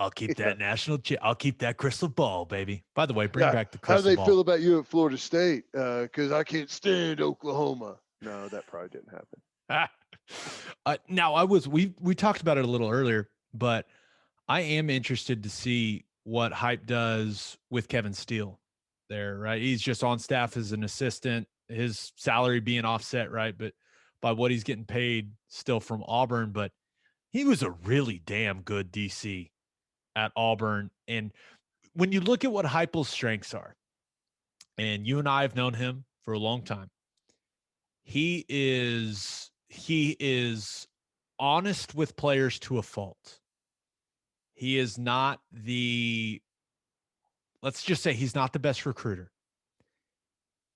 I'll keep that national. I'll keep that crystal ball, baby. By the way, bring back the crystal ball. How do they feel about you at Florida State? Because I can't stand Oklahoma. No, that probably didn't happen. Now we talked about it a little earlier, but I am interested to see what Hype does with Kevin Steele there, right? He's just on staff as an assistant, his salary being offset, right? But by what he's getting paid still from Auburn, but he was a really damn good DC at Auburn. And when you look at what Heupel's strengths are, and you and I have known him for a long time, he is honest with players to a fault. He is not let's just say he's not the best recruiter.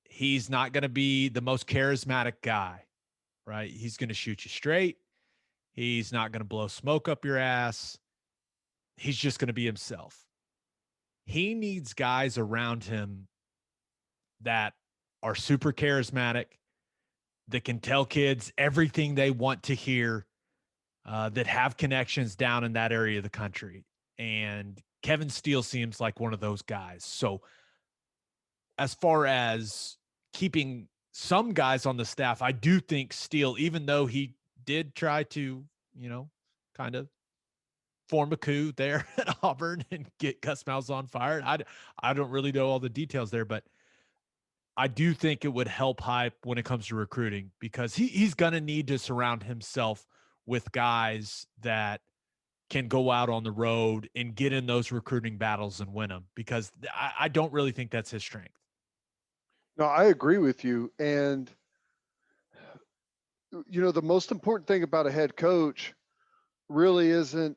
He's not going to be the most charismatic guy, right? He's going to shoot you straight. He's not going to blow smoke up your ass. He's just going to be himself. He needs guys around him that are super charismatic, that can tell kids everything they want to hear, that have connections down in that area of the country. And Kevin Steele seems like one of those guys. So as far as keeping some guys on the staff, I do think Steele, even though he did try to, kind of form a coup there at Auburn and get Gus Malzahn fired. I don't really know all the details there, but I do think it would help Hype when it comes to recruiting, because he's going to need to surround himself with guys that can go out on the road and get in those recruiting battles and win them, because I don't really think that's his strength. No, I agree with you. And, the most important thing about a head coach really isn't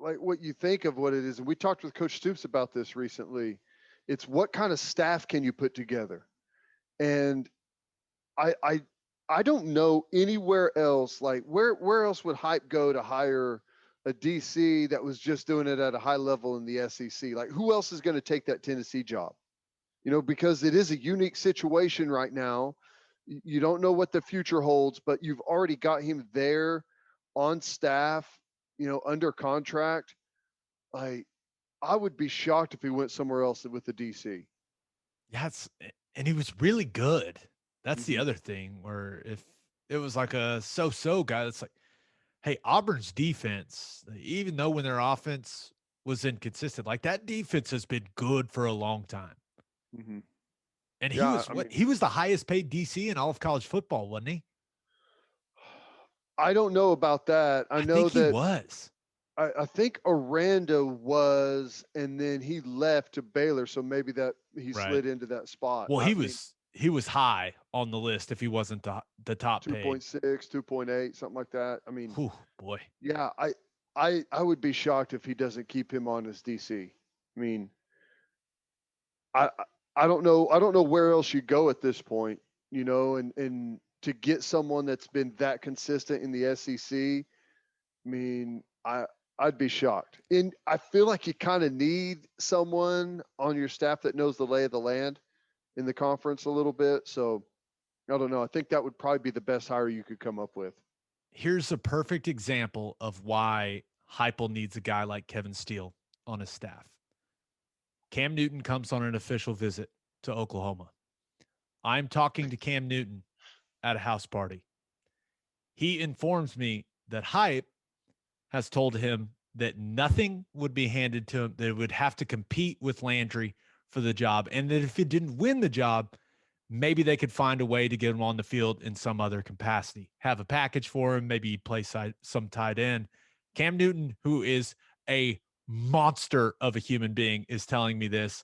like what you think of what it is. And we talked with Coach Stoops about this recently. It's what kind of staff can you put together? And I don't know anywhere else, like where else would Hype go to hire a DC that was just doing it at a high level in the SEC? Like, who else is going to take that Tennessee job? Because it is a unique situation right now. You don't know what the future holds, but you've already got him there on staff, under contract. I would be shocked if he went somewhere else with the DC. Yeah, and he was really good. That's Mm-hmm. the other thing, where if it was like a so-so guy, that's like, hey, Auburn's defense, even though when their offense was inconsistent, like that defense has been good for a long time. Mm-hmm. And he was the highest paid DC in all of college football, wasn't he? I don't know about that. I know think that he was. I think Aranda was, and then he left to Baylor, so maybe that he slid into that spot. Well, he was high on the list if he wasn't the top 2.6, 2.8, something like that. I mean, whew, boy. Yeah, I would be shocked if he doesn't keep him on as DC. I mean, I don't know where else you go at this point, and to get someone that's been that consistent in the SEC. I mean, I'd be shocked. And I feel like you kind of need someone on your staff that knows the lay of the land in the conference a little bit. So I don't know. I think that would probably be the best hire you could come up with. Here's a perfect example of why Heupel needs a guy like Kevin Steele on his staff. Cam Newton comes on an official visit to Oklahoma. I'm talking to Cam Newton at a house party. He informs me that Hype has told him that nothing would be handed to him, that it would have to compete with Landry for the job, and that if it didn't win the job, maybe they could find a way to get him on the field in some other capacity, have a package for him, maybe play some tight end. Cam Newton, who is a monster of a human being, is telling me this.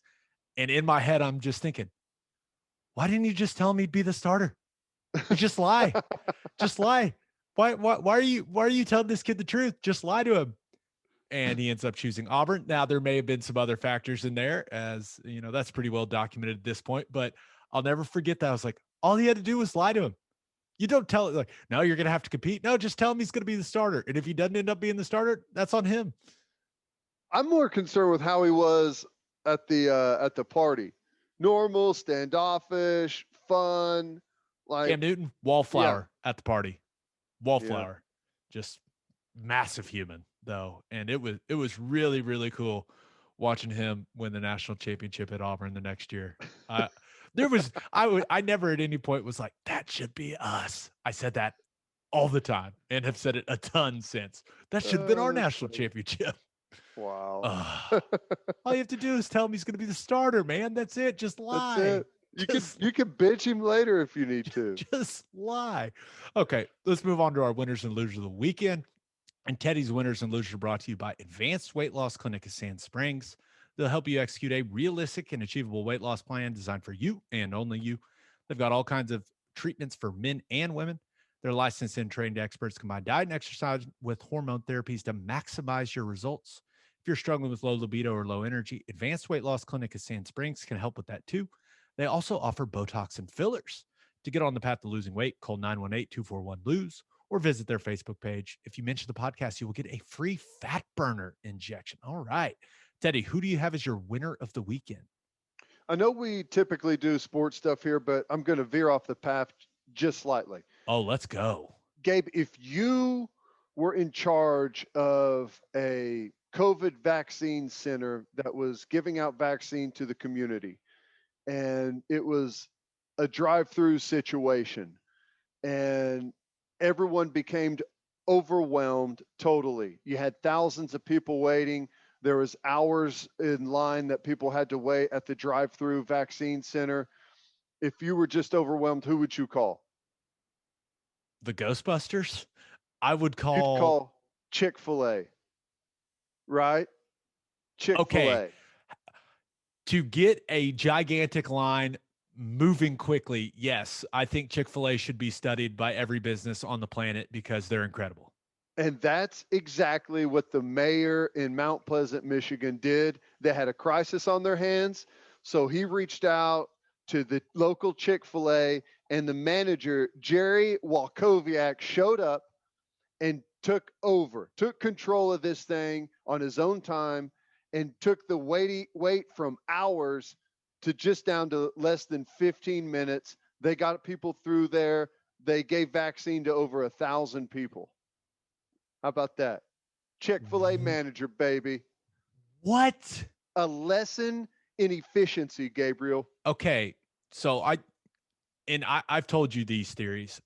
And in my head, I'm just thinking, why didn't you just tell me he'd be the starter? You just lie. Just lie. Why are you telling this kid the truth? Just lie to him. And he ends up choosing Auburn. Now, there may have been some other factors in there, as that's pretty well documented at this point, but I'll never forget that. I was like, all he had to do was lie to him. You don't tell it like, no, you're going to have to compete. No, just tell him he's going to be the starter. And if he doesn't end up being the starter, that's on him. I'm more concerned with how he was at the party. Normal, standoffish, fun. Like Cam Newton, wallflower at the party. Wallflower. Just massive human though. And it was really, really cool watching him win the national championship at Auburn the next year. I never at any point was like, that should be us. I said that all the time and have said it a ton since. That should have been our national championship. Wow. All you have to do is tell him he's going to be the starter, man. That's it. Just lie. That's it. You can bitch him later if you need to. Just lie. Okay, let's move on to our winners and losers of the weekend. And Teddy's winners and losers are brought to you by Advanced Weight Loss Clinic of Sand Springs. They'll help you execute a realistic and achievable weight loss plan designed for you and only you. They've got all kinds of treatments for men and women. They're licensed and trained experts combine diet and exercise with hormone therapies to maximize your results. If you're struggling with low libido or low energy, Advanced Weight Loss Clinic of Sand Springs can help with that too. They also offer Botox and fillers. To get on the path to losing weight, call 918-241-LOSE or visit their Facebook page. If you mention the podcast, you will get a free fat burner injection. All right. Teddy, who do you have as your winner of the weekend? I know we typically do sports stuff here, but I'm going to veer off the path just slightly. Oh, let's go. Gabe, if you were in charge of a COVID vaccine center that was giving out vaccine to the community, and it was a drive-through situation, and everyone became overwhelmed totally. You had thousands of people waiting. There was hours in line that people had to wait at the drive-through vaccine center. If you were just overwhelmed, who would you call? The Ghostbusters? I would You'd call. call Chick-fil-A, right? Okay, Chick-fil-A. to get a gigantic line moving quickly, yes, I think Chick-fil-A should be studied by every business on the planet because they're incredible. And that's exactly what the mayor in Mount Pleasant, Michigan did. They had a crisis on their hands. So he reached out to the local Chick-fil-A, and the manager, Jerry Walkowiak, showed up and took control of this thing on his own time, and took the wait from hours to just down to less than 15 minutes. They got people through there. They gave vaccine to over 1,000 people. How about that? Chick-fil-A manager, baby. What? A lesson in efficiency, Gabriel. Okay, so I've told you these theories.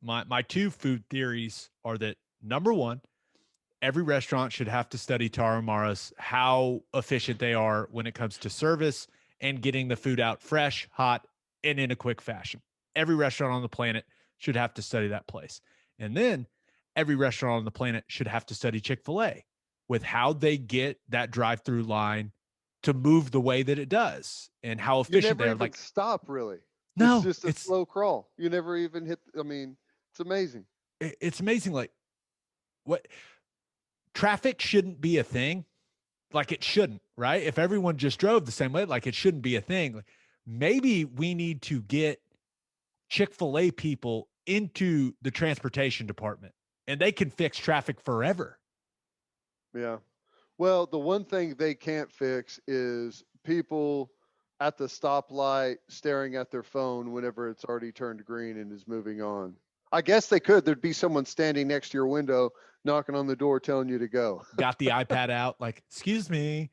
My two food theories are that number one, every restaurant should have to study Taramara's how efficient they are when it comes to service and getting the food out fresh, hot, and in a quick fashion. Every restaurant on the planet should have to study that place. And then every restaurant on the planet should have to study Chick-fil-A with how they get that drive-through line to move the way that it does and how efficient they are. even Like, stop, really. no, it's just a slow crawl. You never even hit. I mean, it's amazing. It's amazing. Like, what traffic shouldn't be a thing. Like, it shouldn't, right? If everyone just drove the same way, like, it shouldn't be a thing. Like, maybe we need to get Chick-fil-A people into the transportation department and they can fix traffic forever. Yeah. Well, the one thing they can't fix is people at the stoplight staring at their phone whenever it's already turned green and is moving on. I guess they could. There'd be someone standing next to your window, knocking on the door, telling you to go. Got the iPad out, like, excuse me.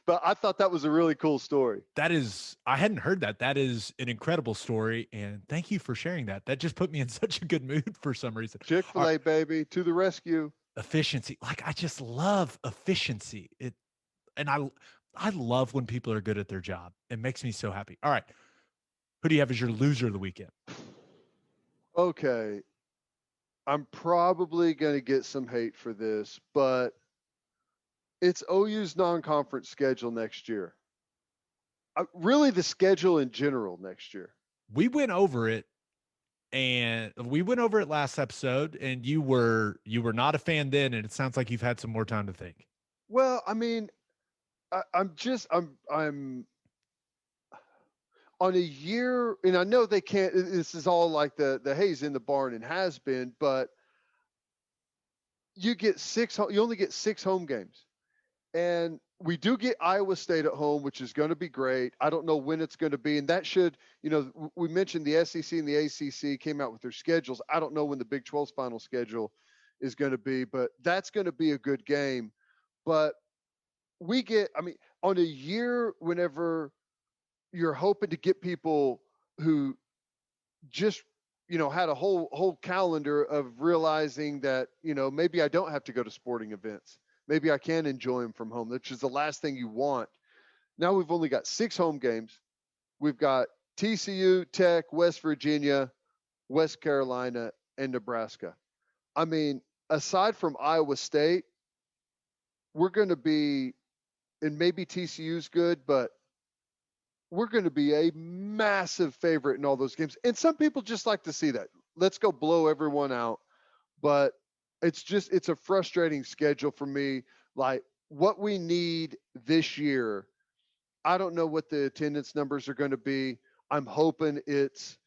But I thought that was a really cool story. I hadn't heard that. That is an incredible story. And thank you for sharing that. That just put me in such a good mood for some reason. Chick-fil-A, baby, to the rescue. Efficiency. Like, I just love efficiency. And I love when people are good at their job. It makes me so happy. All right. Who do you have as your loser of the weekend? Okay. I'm probably going to get some hate for this, but it's OU's non-conference schedule next year. Really, the schedule in general next year. We went over it, and we went over it last episode, and you were not a fan then, and it sounds like you've had some more time to think. Well, I mean, I'm on a year, and I know they can't. This is all like the hay's in the barn and has been, but you only get 6 home games. And we do get Iowa State at home, which is going to be great. I don't know when it's going to be. And that should, we mentioned the SEC and the ACC came out with their schedules. I don't know when the Big 12's final schedule is going to be, but that's going to be a good game. But on a year, whenever you're hoping to get people who just, had a whole calendar of realizing that, maybe I don't have to go to sporting events. Maybe I can enjoy them from home, which is the last thing you want. Now we've only got 6 home games. We've got TCU, Tech, West Virginia, West Carolina, and Nebraska. I mean, aside from Iowa State, we're going to be, and maybe TCU's good, but we're going to be a massive favorite in all those games. And some people just like to see that. Let's go blow everyone out. But it's a frustrating schedule for me. Like, what we need this year, I don't know what the attendance numbers are going to be. I'm hoping it's,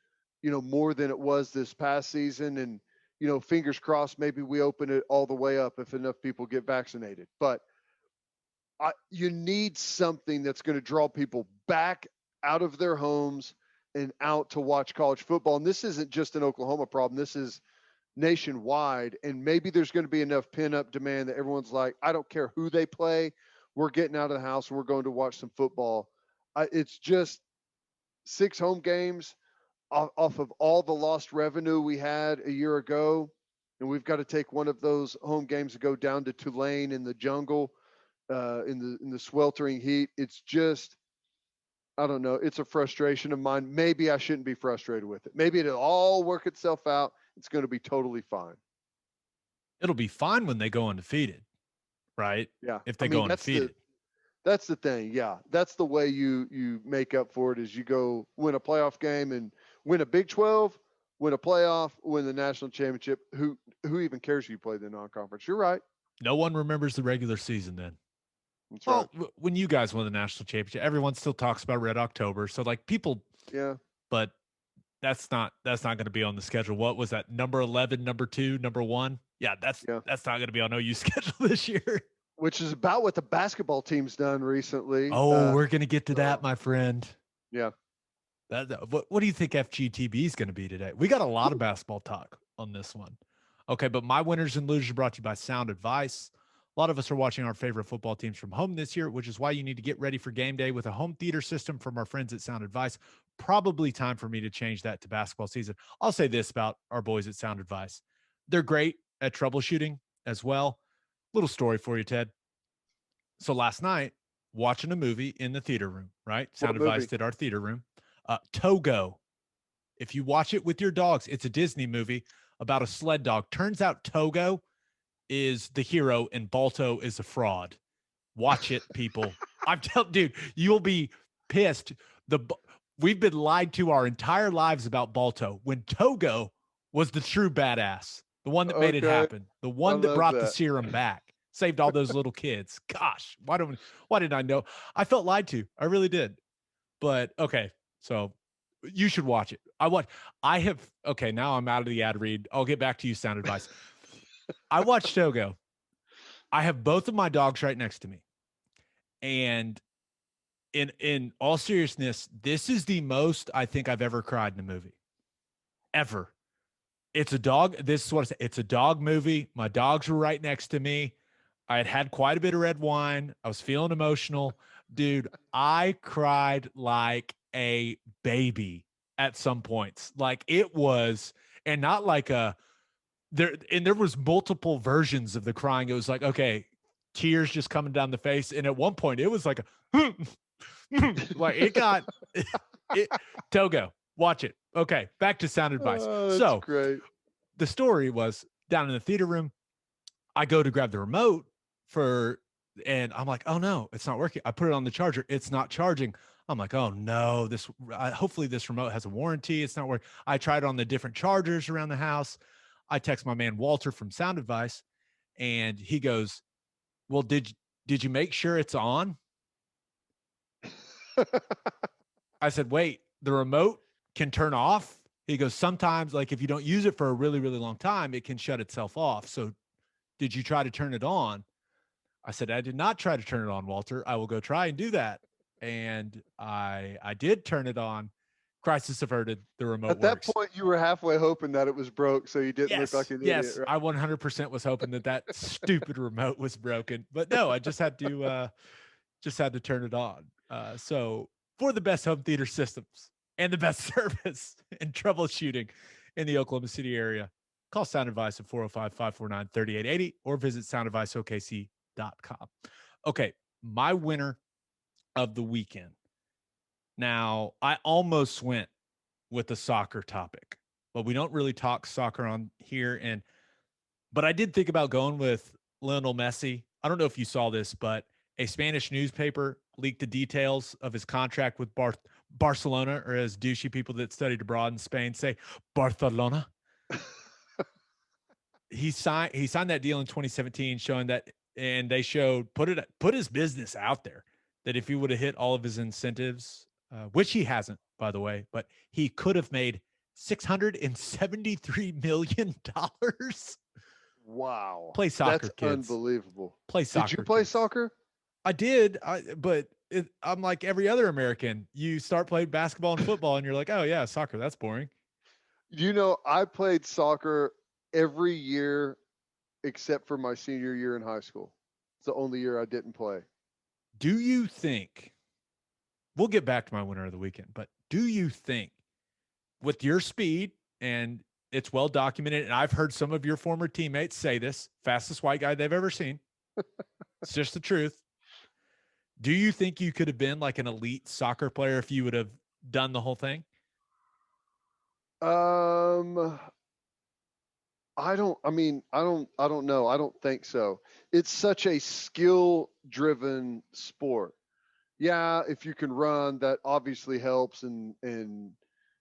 more than it was this past season. And, fingers crossed, maybe we open it all the way up if enough people get vaccinated. But you need something that's going to draw people back out of their homes and out to watch college football. And this isn't just an Oklahoma problem. This is nationwide, and maybe there's going to be enough pin-up demand that everyone's like, I don't care who they play, we're getting out of the house and we're going to watch some football. It's just, 6 home games off of all the lost revenue we had a year ago, and we've got to take one of those home games to go down to Tulane in the jungle, in the sweltering heat. It's just, I don't know. It's a frustration of mine. Maybe I shouldn't be frustrated with it. Maybe it'll all work itself out. It's going to be totally fine. It'll be fine when they go undefeated, right? Yeah. If they go undefeated. That's the thing. Yeah. That's the way you make up for it, is you go win a playoff game and win a Big 12, win a playoff, win the national championship. Who even cares if you play the non-conference? You're right. No one remembers the regular season then. That's right. When you guys won the national championship, everyone still talks about Red October. So like people, yeah, but that's not going to be on the schedule. What was that? Number 11, number 2, number 1. Yeah, that's not going to be on OU schedule this year. Which is about what the basketball team's done recently. Oh, we're going to get to that, my friend. Yeah. What do you think FGTB is going to be today? We got a lot of basketball talk on this one. Okay, but my winners and losers brought to you by Sound Advice. A lot of us are watching our favorite football teams from home this year, which is why you need to get ready for game day with a home theater system from our friends at Sound Advice. Probably time for me to change that to basketball season. I'll say this about our boys at Sound Advice. They're great at troubleshooting as well. Little story for you, Ted. So last night, watching a movie in the theater room, right? Sound Advice did our theater room. Togo. If you watch it with your dogs, it's a Disney movie about a sled dog. Turns out Togo is the hero and Balto is a fraud. Watch it, people. I'm telling, dude, you'll be pissed. We've been lied to our entire lives about Balto when Togo was the true badass, the one that made it happen, the one that brought the serum back, saved all those little kids. Gosh, why didn't I know? I felt lied to. I really did. But okay, so you should watch it. Okay, now I'm out of the ad read. I'll get back to you, Sound Advice. I watched Togo. I have both of my dogs right next to me. And in all seriousness, this is the most I think I've ever cried in a movie. Ever. It's a dog. This is what I say. It's a dog movie. My dogs were right next to me. I had quite a bit of red wine. I was feeling emotional. Dude, I cried like a baby at some points. Like it was, and not like there was multiple versions of the crying. It was like, okay, tears just coming down the face. And at one point it was like like it got Togo, watch it. Okay, back to Sound Advice. So great. The story was down in the theater room. I go to grab the remote and I'm like, oh no, it's not working. I put it on the charger. It's not charging. I'm like, oh no, hopefully this remote has a warranty. It's not working. I tried on the different chargers around the house. I text my man Walter from Sound Advice, and he goes, well, did you make sure it's on? I said, wait, the remote can turn off? He goes, sometimes, like if you don't use it for a really, really long time, it can shut itself off. So did you try to turn it on? I said, I did not try to turn it on, Walter. I will go try and do that. And I did turn it on. Crisis averted. The remote At that point, you were halfway hoping that it was broke, so you didn't look like an idiot. Yes, right? I 100% was hoping that stupid remote was broken. But no, I just had to turn it on. So for the best home theater systems and the best service and troubleshooting in the Oklahoma City area, call Sound Advice at 405-549-3880 or visit soundadviceokc.com. Okay, my winner of the weekend. Now, I almost went with the soccer topic, but we don't really talk soccer on here. But I did think about going with Lionel Messi. I don't know if you saw this, but a Spanish newspaper leaked the details of his contract with Barcelona, or as douchey people that studied abroad in Spain say, Barcelona. He signed that deal in 2017, showing that, and they showed put his business out there that if he would have hit all of his incentives, which he hasn't, by the way, but he could have made $673 million. Wow. Play soccer, That's kids. Unbelievable. Play soccer. Did you play kids. soccer? I did, but I'm like every other American. You start playing basketball and football, and you're like, oh, yeah, soccer, that's boring. You know, I played soccer every year except for my senior year in high school. It's the only year I didn't play. Do you think – we'll get back to my winner of the weekend, but Do you think with your speed, and it's well documented, and I've heard some of your former teammates say this, fastest white guy they've ever seen. It's just the truth. Do you think you could have been like an elite soccer player if you would have done the whole thing? I don't know. I don't think so. It's such a skill driven sport. Yeah, if you can run, that obviously helps and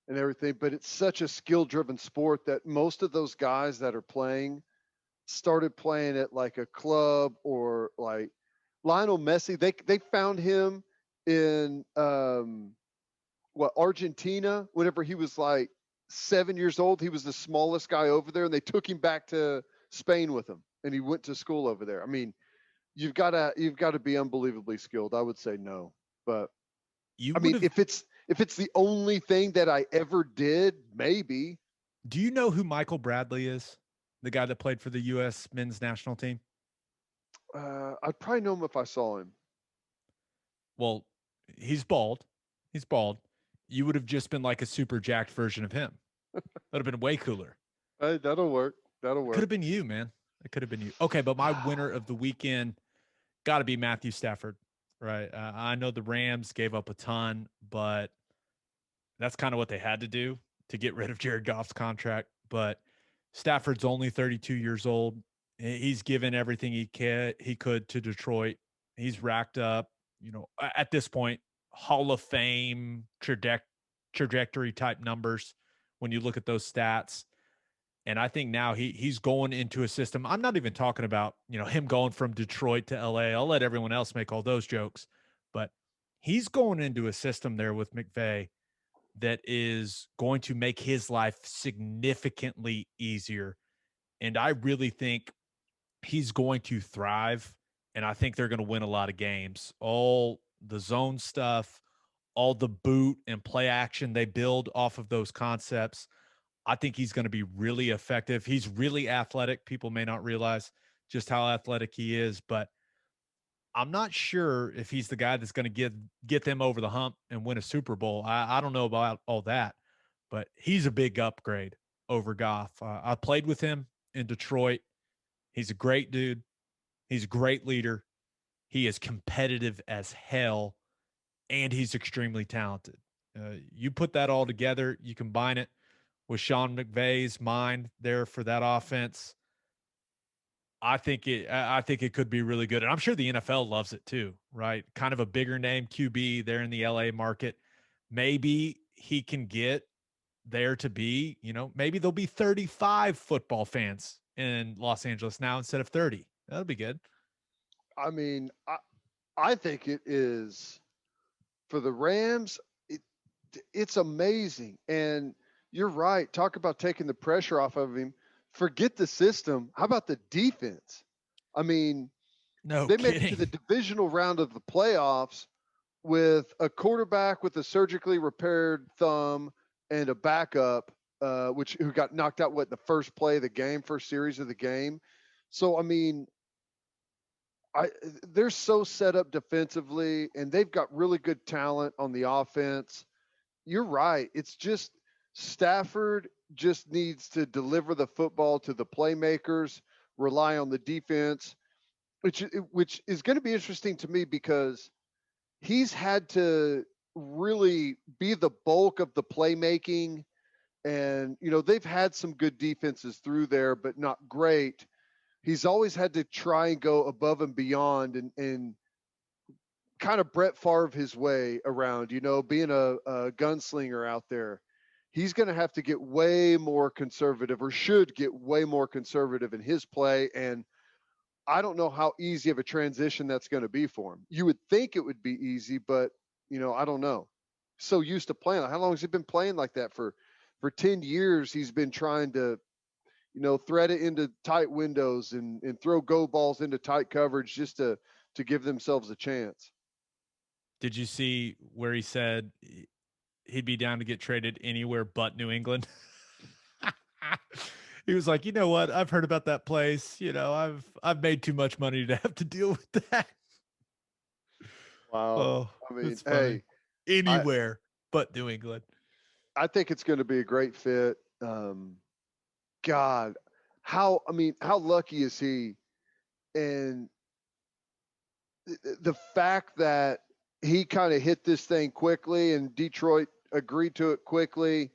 everything, but it's such a skill driven sport that most of those guys that are playing started playing at like a club or like Lionel Messi. They found him in Argentina whenever he was like 7 years old. He was the smallest guy over there, and they took him back to Spain with him, and he went to school over there. I mean, you've got to be unbelievably skilled. I would say no, but I mean, if it's the only thing that I ever did, maybe. Do you know who Michael Bradley is? The guy that played for the U.S. men's national team? I'd probably know him if I saw him. Well, he's bald. He's bald. You would have just been like a super jacked version of him. That would have been way cooler. Hey, that'll work. That'll work. Could have been you, man. It could have been you. Okay, but my winner of the weekend got to be Matthew Stafford, right? I know the Rams gave up a ton, but that's kind of what they had to do to get rid of Jared Goff's contract. But Stafford's only 32 years old. He's given everything he could to Detroit. He's racked up, at this point, Hall of Fame trajectory type numbers when you look at those stats. And I think now he's going into a system. I'm not even talking about, him going from Detroit to LA. I'll let everyone else make all those jokes. But he's going into a system there with McVay that is going to make his life significantly easier. And I really think he's going to thrive. And I think they're going to win a lot of games. All the zone stuff, all the boot and play action they build off of those concepts. I think he's going to be really effective. He's really athletic. People may not realize just how athletic he is, but I'm not sure if he's the guy that's going to get them over the hump and win a Super Bowl. I don't know about all that, but he's a big upgrade over Goff. I played with him in Detroit. He's a great dude. He's a great leader. He is competitive as hell, and he's extremely talented. You put that all together, you combine it with Sean McVay's mind there for that offense. I think it could be really good. And I'm sure the NFL loves it too, right? Kind of a bigger name QB there in the LA market. Maybe he can get there to be, maybe there'll be 35 football fans in Los Angeles now instead of 30. That'll be good. I mean, I think it is for the Rams. It's amazing. And you're right. Talk about taking the pressure off of him. Forget the system. How about the defense? I mean, they made it to the divisional round of the playoffs with a quarterback with a surgically repaired thumb and a backup, who got knocked out the first play of the game, first series of the game. So I mean, they're so set up defensively, and they've got really good talent on the offense. You're right. It's just Stafford just needs to deliver the football to the playmakers, rely on the defense, which is going to be interesting to me because he's had to really be the bulk of the playmaking. And, they've had some good defenses through there, but not great. He's always had to try and go above and beyond and kind of Brett Favre his way around, being a gunslinger out there. He's going to have to get way more conservative, or should get way more conservative in his play. And I don't know how easy of a transition that's going to be for him. You would think it would be easy, but I don't know. So used to playing. How long has he been playing like that? For 10 years, he's been trying to, thread it into tight windows and throw go balls into tight coverage just to give themselves a chance. Did you see where he said he'd be down to get traded anywhere but New England? He was like, you know what? I've heard about that place. I've made too much money to have to deal with that. Wow. Oh, I mean, hey, anywhere but New England. I think it's going to be a great fit. God, how lucky is he? And the fact that he kind of hit this thing quickly and Detroit agreed to it quickly.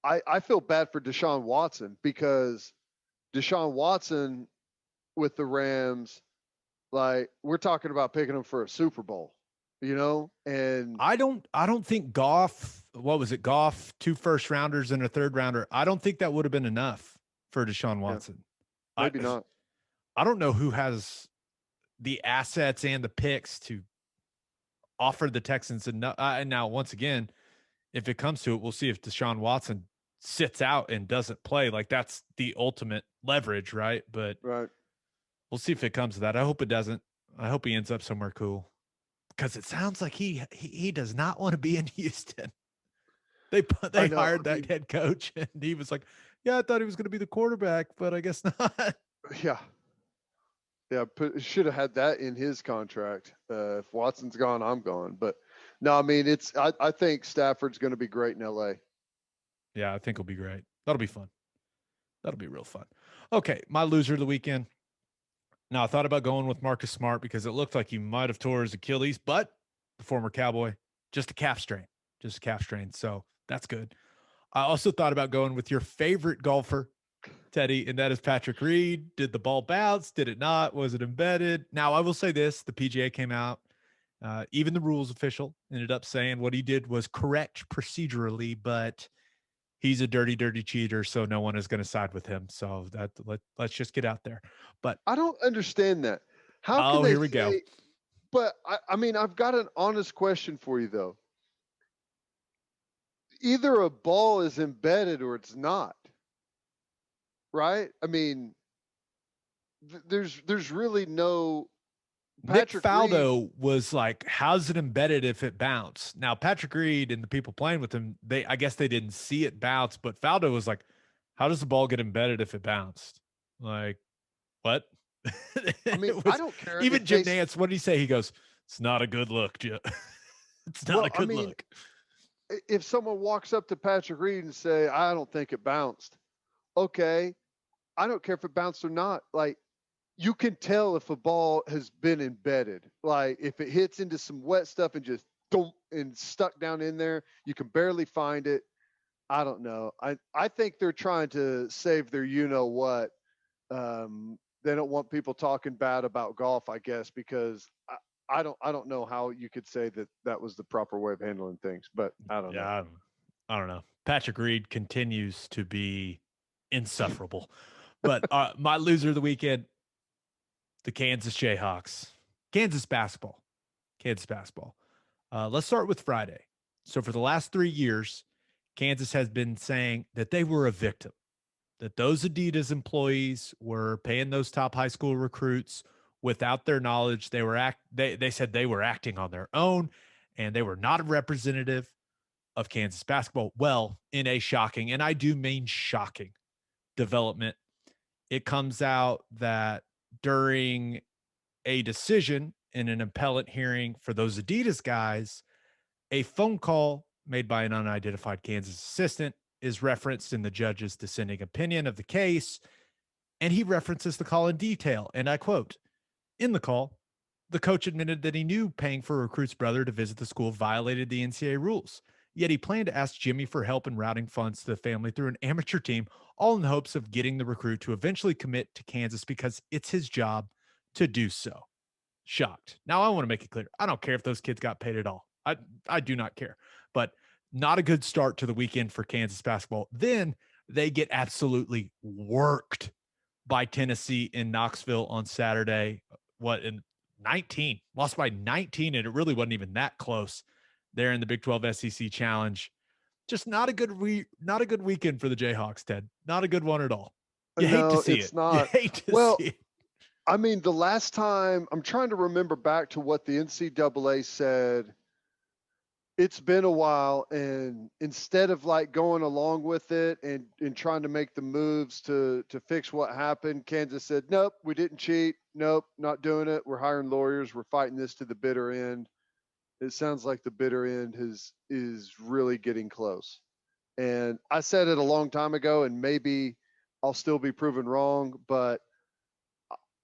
I feel bad for Deshaun Watson because Deshaun Watson with the Rams, like we're talking about picking him for a Super Bowl, and I don't think Goff, what was it? Goff, 2 first rounders and a 3rd rounder. I don't think that would have been enough for Deshaun Watson. Yeah, maybe not. I don't know who has the assets and the picks to offer the Texans enough. And now, once again, if it comes to it, we'll see if Deshaun Watson sits out and doesn't play. Like that's the ultimate leverage, right? But right. We'll see if it comes to that. I hope it doesn't. I hope he ends up somewhere cool because it sounds like he does not want to be in Houston. They hired that head coach and he was like, yeah, I thought he was going to be the quarterback, but I guess not. Yeah. Yeah, should have had that in his contract. If Watson's gone, I'm gone. But no, I mean, I think Stafford's going to be great in LA. Yeah, I think it'll be great. That'll be fun. That'll be real fun. Okay, my loser of the weekend. Now, I thought about going with Marcus Smart because it looked like he might have tore his Achilles, but the former Cowboy, just a calf strain. So that's good. I also thought about going with your favorite golfer, Teddy, and that is Patrick Reed. Did the ball bounce? Did it not? Was it embedded? Now, I will say this. The PGA came out. Even the rules official ended up saying what he did was correct procedurally, but he's a dirty, dirty cheater, so no one is going to side with him. So let's just get out there. But I don't understand that. How can they here we go. But I mean, I've got an honest question for you though. Either a ball is embedded or it's not. Right? I mean, there's really no. Nick Faldo was like, how's it embedded if it bounced? Now, Patrick Reed and the people playing with him, I guess they didn't see it bounce, but Faldo was like, how does the ball get embedded if it bounced? Like, what? I mean, I don't care. Even Jim Nantz, what did he say? He goes, it's not a good look, Jim. It's not a good look. If someone walks up to Patrick Reed and say, I don't think it bounced. Okay. I don't care if it bounced or not. Like, you can tell if a ball has been embedded. Like if it hits into some wet stuff and just and stuck down in there, you can barely find it. I don't know. I think they're trying to save their what. They don't want people talking bad about golf, I guess, because I don't know how you could say that was the proper way of handling things, but I don't know. I don't know. Patrick Reed continues to be insufferable. But my loser of the weekend, the Kansas Jayhawks. Kansas basketball. Let's start with Friday. So for the last 3 years, Kansas has been saying that they were a victim, that those Adidas employees were paying those top high school recruits without their knowledge. They said they were acting on their own, and they were not a representative of Kansas basketball. Well, in a shocking, and I do mean shocking, development, it comes out that during a decision in an appellate hearing for those Adidas guys, a phone call made by an unidentified Kansas assistant is referenced in the judge's dissenting opinion of the case, and he references the call in detail. And I quote, in the call, the coach admitted that he knew paying for a recruit's brother to visit the school violated the NCAA rules, yet he planned to ask Jimmy for help in routing funds to the family through an amateur team, all in the hopes of getting the recruit to eventually commit to Kansas because it's his job to do so. Shocked. Now, I want to make it clear. I don't care if those kids got paid at all. I do not care. But not a good start to the weekend for Kansas basketball. Then they get absolutely worked by Tennessee in Knoxville on Saturday. In 19? Lost by 19, and it really wasn't even that close there in the Big 12 SEC Challenge. Just not a good weekend for the Jayhawks, Ted. Not a good one at all. You hate to see it. Not. You hate to see it. I mean, the last time, I'm trying to remember back to what the NCAA said. It's been a while, and instead of like going along with it and trying to make the moves to fix what happened, Kansas said, nope, we didn't cheat. Nope, not doing it. We're hiring lawyers. We're fighting this to the bitter end. It sounds like the bitter end is really getting close. And I said it a long time ago, and maybe I'll still be proven wrong, but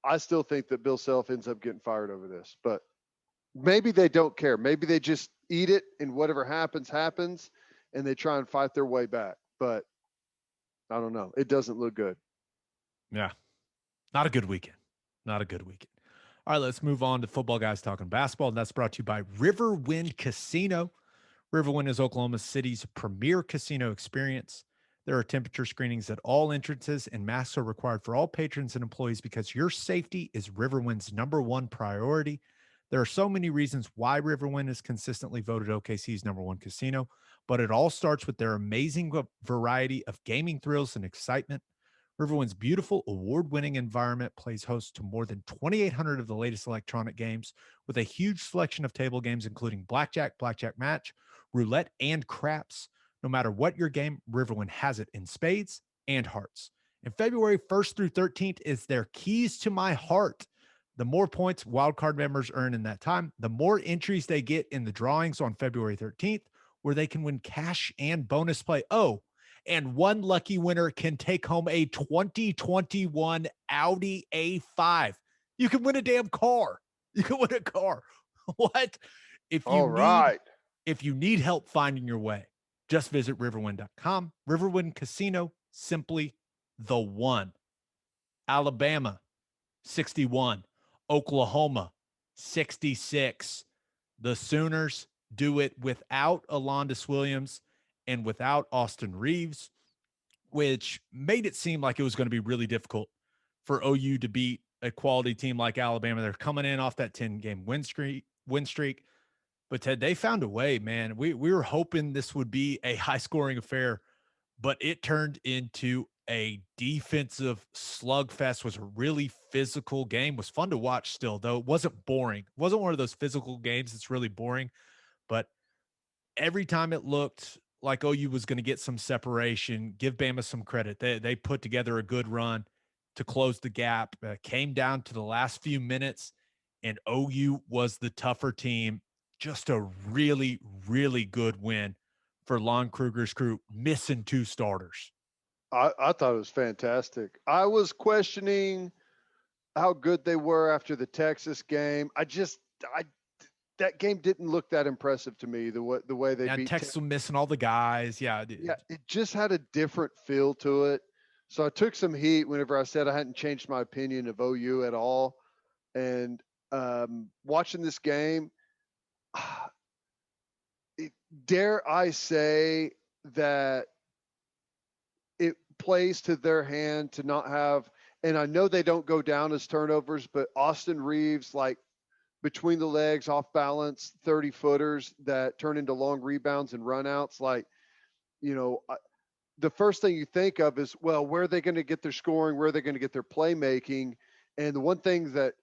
I still think that Bill Self ends up getting fired over this. But maybe they don't care. Maybe they just eat it, and whatever happens, happens, and they try and fight their way back. But I don't know. It doesn't look good. Yeah. Not a good weekend. Not a good weekend. All right, let's move on to Football Guys Talking Basketball, and that's brought to you by Riverwind Casino. Riverwind is Oklahoma City's premier casino experience. There are temperature screenings at all entrances, and masks are required for all patrons and employees because your safety is Riverwind's #1 priority. There are so many reasons why Riverwind is consistently voted OKC's #1 casino, but it all starts with their amazing variety of gaming thrills and excitement. Riverwind's beautiful, award-winning environment plays host to more than 2,800 of the latest electronic games with a huge selection of table games, including blackjack, blackjack match, roulette, and craps. No matter what your game, Riverwind has it in spades and hearts. And February 1st through 13th is their Keys to My Heart. The more points wildcard members earn in that time, the more entries they get in the drawings on February 13th, where they can win cash and bonus play. Oh, and one lucky winner can take home a 2021 Audi A5. You can win a damn car. You can win a car. What? If you need help finding your way, just visit riverwind.com. Riverwind Casino, simply the one. Alabama, 61. Oklahoma, 66. The Sooners do it without Alondis Williams and without Austin Reeves, which made it seem like it was going to be really difficult for OU to beat a quality team like Alabama. They're coming in off that 10-game win streak. But Ted, they found a way, man. We were hoping this would be a high-scoring affair, but it turned into a defensive slugfest. Was a really physical game. Was fun to watch still, though. It wasn't boring. It wasn't one of those physical games that's really boring. But every time it looked like OU was going to get some separation, give Bama some credit. They put together a good run to close the gap. Came down to the last few minutes, and OU was the tougher team. Just a really, really good win for Lon Kruger's crew, missing 2 starters. I thought it was fantastic. I was questioning how good they were after the Texas game. That game didn't look that impressive to me. The way they beat Texas was missing all the guys. Yeah, it just had a different feel to it. So I took some heat whenever I said I hadn't changed my opinion of OU at all. And watching this game, dare I say that it plays to their hand to not have, and I know they don't go down as turnovers, but Austin Reeves, like between the legs, off balance, 30-footers that turn into long rebounds and runouts. Like, the first thing you think of is, well, where are they going to get their scoring? Where are they going to get their playmaking? And the one thing that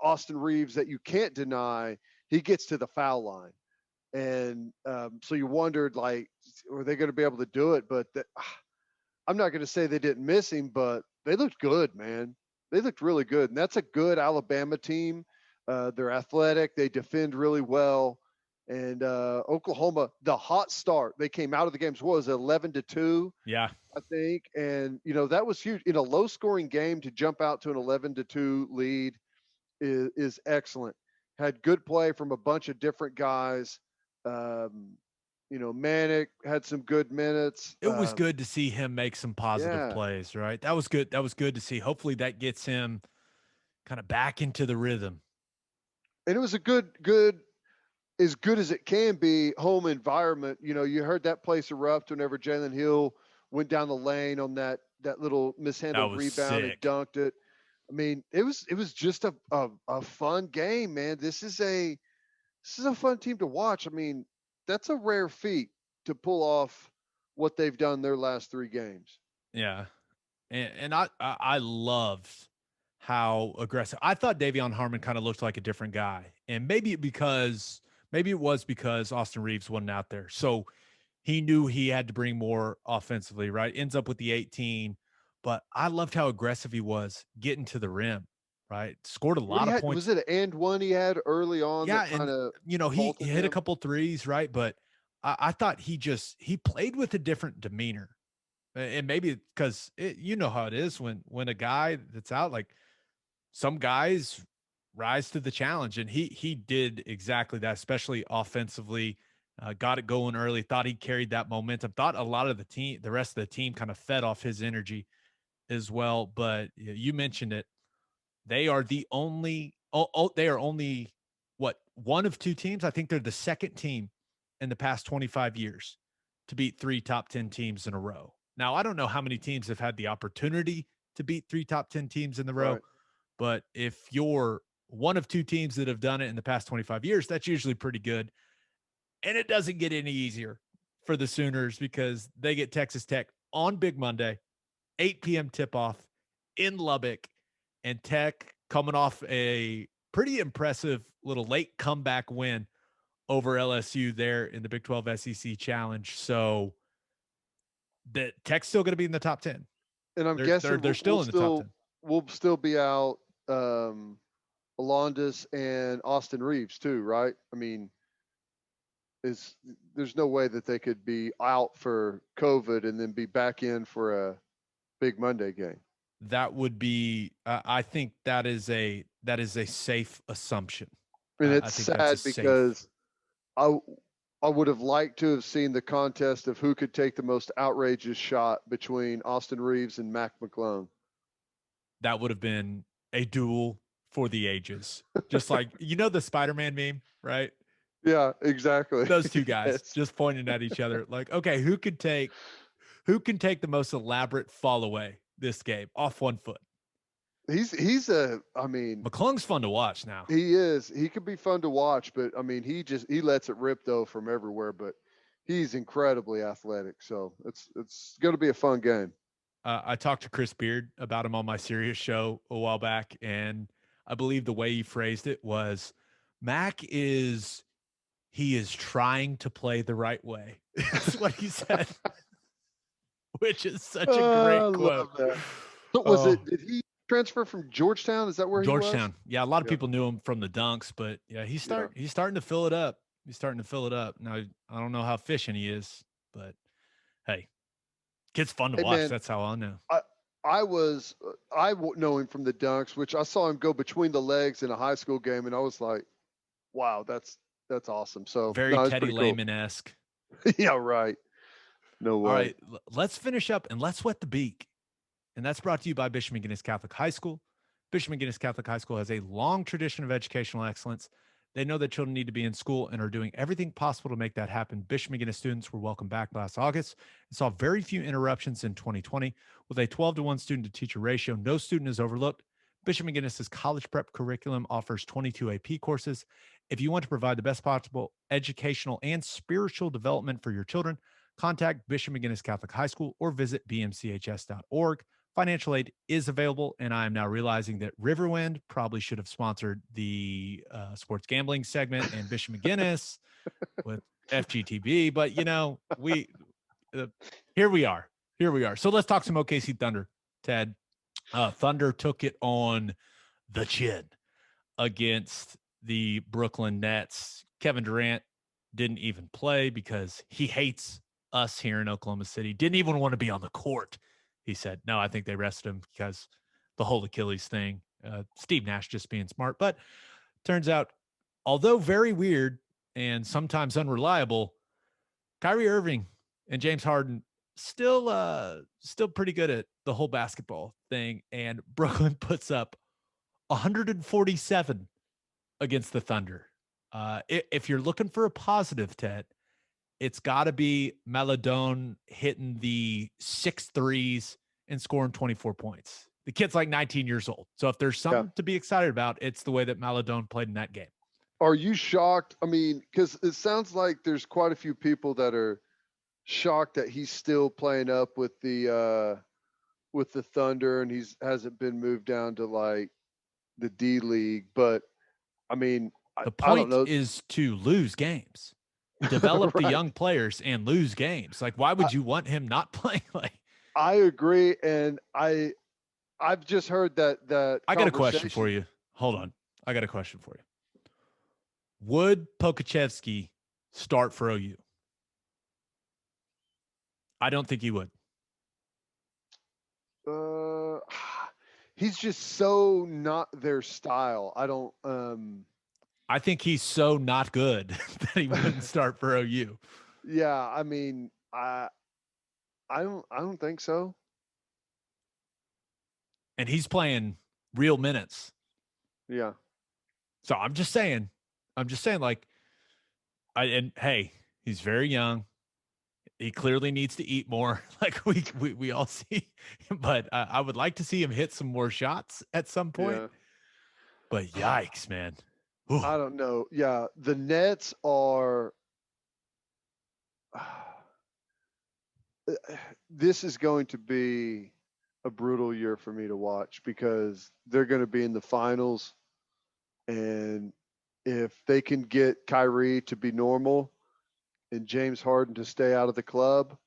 Austin Reeves, that you can't deny, he gets to the foul line. And so you wondered, like, were they going to be able to do it? But I'm not going to say they didn't miss him, but they looked good, man. They looked really good. And that's a good Alabama team. They're athletic. They defend really well. And Oklahoma, the hot start, they came out of the games, what was it, 11-2? Yeah. I think. And, that was huge. In a low-scoring game, to jump out to an 11-2 lead is excellent. Had good play from a bunch of different guys. Manic had some good minutes. It was good to see him make some positive plays, right? That was good. That was good to see. Hopefully that gets him kind of back into the rhythm. And it was a good, as good as it can be, home environment. You heard that place erupt whenever Jalen Hill went down the lane on that little mishandled rebound and dunked it. I mean, it was just a fun game, man. This is a fun team to watch. I mean, that's a rare feat to pull off what they've done their last 3 games. Yeah. And I loved how aggressive. I thought Davion Harmon kind of looked like a different guy. And maybe it was because Austin Reeves wasn't out there. So he knew he had to bring more offensively, right? Ends up with the 18. But I loved how aggressive he was getting to the rim. right? Scored a lot of points. Was it an and one he had early on? Yeah, that kind of, you know, he hit a couple threes, right? But I thought he played with a different demeanor. And maybe because you know how it is when a guy that's out, like some guys rise to the challenge, and he did exactly that, especially offensively. Got it going early. Thought he carried that momentum. Thought a lot of the rest of the team, kind of fed off his energy as well. But you mentioned it. They are the only. They are only one of two teams. I think they're the second team in the past 25 years to beat 3 top 10 teams in a row. Now, I don't know how many teams have had the opportunity to beat 3 top 10 teams in the row, but if you're one of two teams that have done it in the past 25 years, that's usually pretty good. And it doesn't get any easier for the Sooners because they get Texas Tech on Big Monday, 8 p.m. tip-off in Lubbock, and Tech coming off a pretty impressive little late comeback win over LSU there in the Big 12 SEC Challenge. So the Tech's still going to be in the top 10. And I'm guessing they're still in the top 10. We'll still be out Alondas and Austin Reeves too, right? I mean, there's no way that they could be out for COVID and then be back in for a Big Monday game. That would be, I think that is a safe assumption. I mean, it's sad because I would have liked to have seen the contest of who could take the most outrageous shot between Austin Reeves and Mac McClung. That would have been a duel for the ages. Just like, you know, the Spider-Man meme, right? Yeah, exactly. Those two guys Yes. just pointing at each other like, okay, who can take the most elaborate fall away this game off one foot? I mean, McClung's fun to watch now. He is. He could be fun to watch, but I mean, he lets it rip though from everywhere, but he's incredibly athletic. So it's going to be a fun game. I talked to Chris Beard about him on my Sirius show a while back, and I believe the way he phrased it was Mac is trying to play the right way. That's what he said, which is such a great quote. So did he transfer from Georgetown? Is that where he was? Georgetown. Yeah, a lot of people knew him from the dunks, but yeah, he's starting to fill it up. He's starting to fill it up. Now, I don't know how efficient he is, but hey, kid's fun to watch. Man, that's how I know. I know him from the dunks, which I saw him go between the legs in a high school game, and I was like, wow, that's awesome. So very Teddy Lehman-esque. Yeah, right. No way. All right, let's finish up and let's wet the beak. And that's brought to you by Bishop McGinnis Catholic High School. Bishop McGinnis Catholic High School has a long tradition of educational excellence. They know that children need to be in school and are doing everything possible to make that happen. Bishop McGinnis students were welcomed back last August and saw very few interruptions in 2020. With a 12-to-1 student-to-teacher ratio, no student is overlooked. Bishop McGinnis's college prep curriculum offers 22 AP courses. If you want to provide the best possible educational and spiritual development for your children, contact Bishop McGinnis Catholic High School or visit bmchs.org. Financial aid is available, and I am now realizing that Riverwind probably should have sponsored the sports gambling segment and Bishop McGinnis with FGTB. But, you know, here we are. So let's talk some OKC Thunder, Ted. Thunder took it on the chin against the Brooklyn Nets. Kevin Durant didn't even play because he hates us here in Oklahoma City. Didn't even want to be on the court. He said, no, I think they rested him because the whole Achilles thing. Steve Nash just being smart. But turns out, although very weird and sometimes unreliable, Kyrie Irving and James Harden still pretty good at the whole basketball thing. And Brooklyn puts up 147 against the Thunder. If you're looking for a positive, Ted, it's got to be Maladon hitting the 6 threes and scoring 24 points. The kid's like 19 years old. So if there's something to be excited about, it's the way that Maladon played in that game. Are you shocked? I mean, because it sounds like there's quite a few people that are shocked that he's still playing up with the Thunder and hasn't been moved down to like the D League. But I mean, the point is to lose games. Develop the young players and lose games. Like, why would you want him not playing? Like, I agree, and I I've just heard that I got a question for you. Hold on. I got a question for you. Would Pokachevsky start for OU? I don't think he would. He's just so not their style. I think he's so not good that he wouldn't start for OU. Yeah, I mean, I don't think so. And he's playing real minutes. Yeah. So I'm just saying, like, and hey, he's very young. He clearly needs to eat more, like we all see. But I would like to see him hit some more shots at some point. Yeah. But yikes, man. Ooh. I don't know. Yeah, the Nets are. This is going to be a brutal year for me to watch because they're going to be in the finals, and if they can get Kyrie to be normal and James Harden to stay out of the club,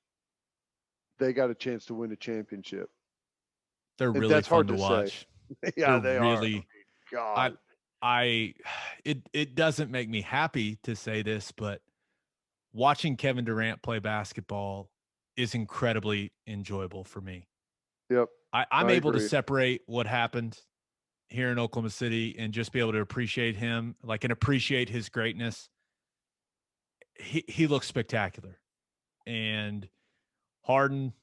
they got a chance to win a championship. They're really that's fun hard to watch. Yeah, they really, are. God. It doesn't make me happy to say this, but watching Kevin Durant play basketball is incredibly enjoyable for me. Yep. I'm able to separate what happened here in Oklahoma City and just be able to appreciate him, like, and appreciate his greatness. He looks spectacular. And Harden,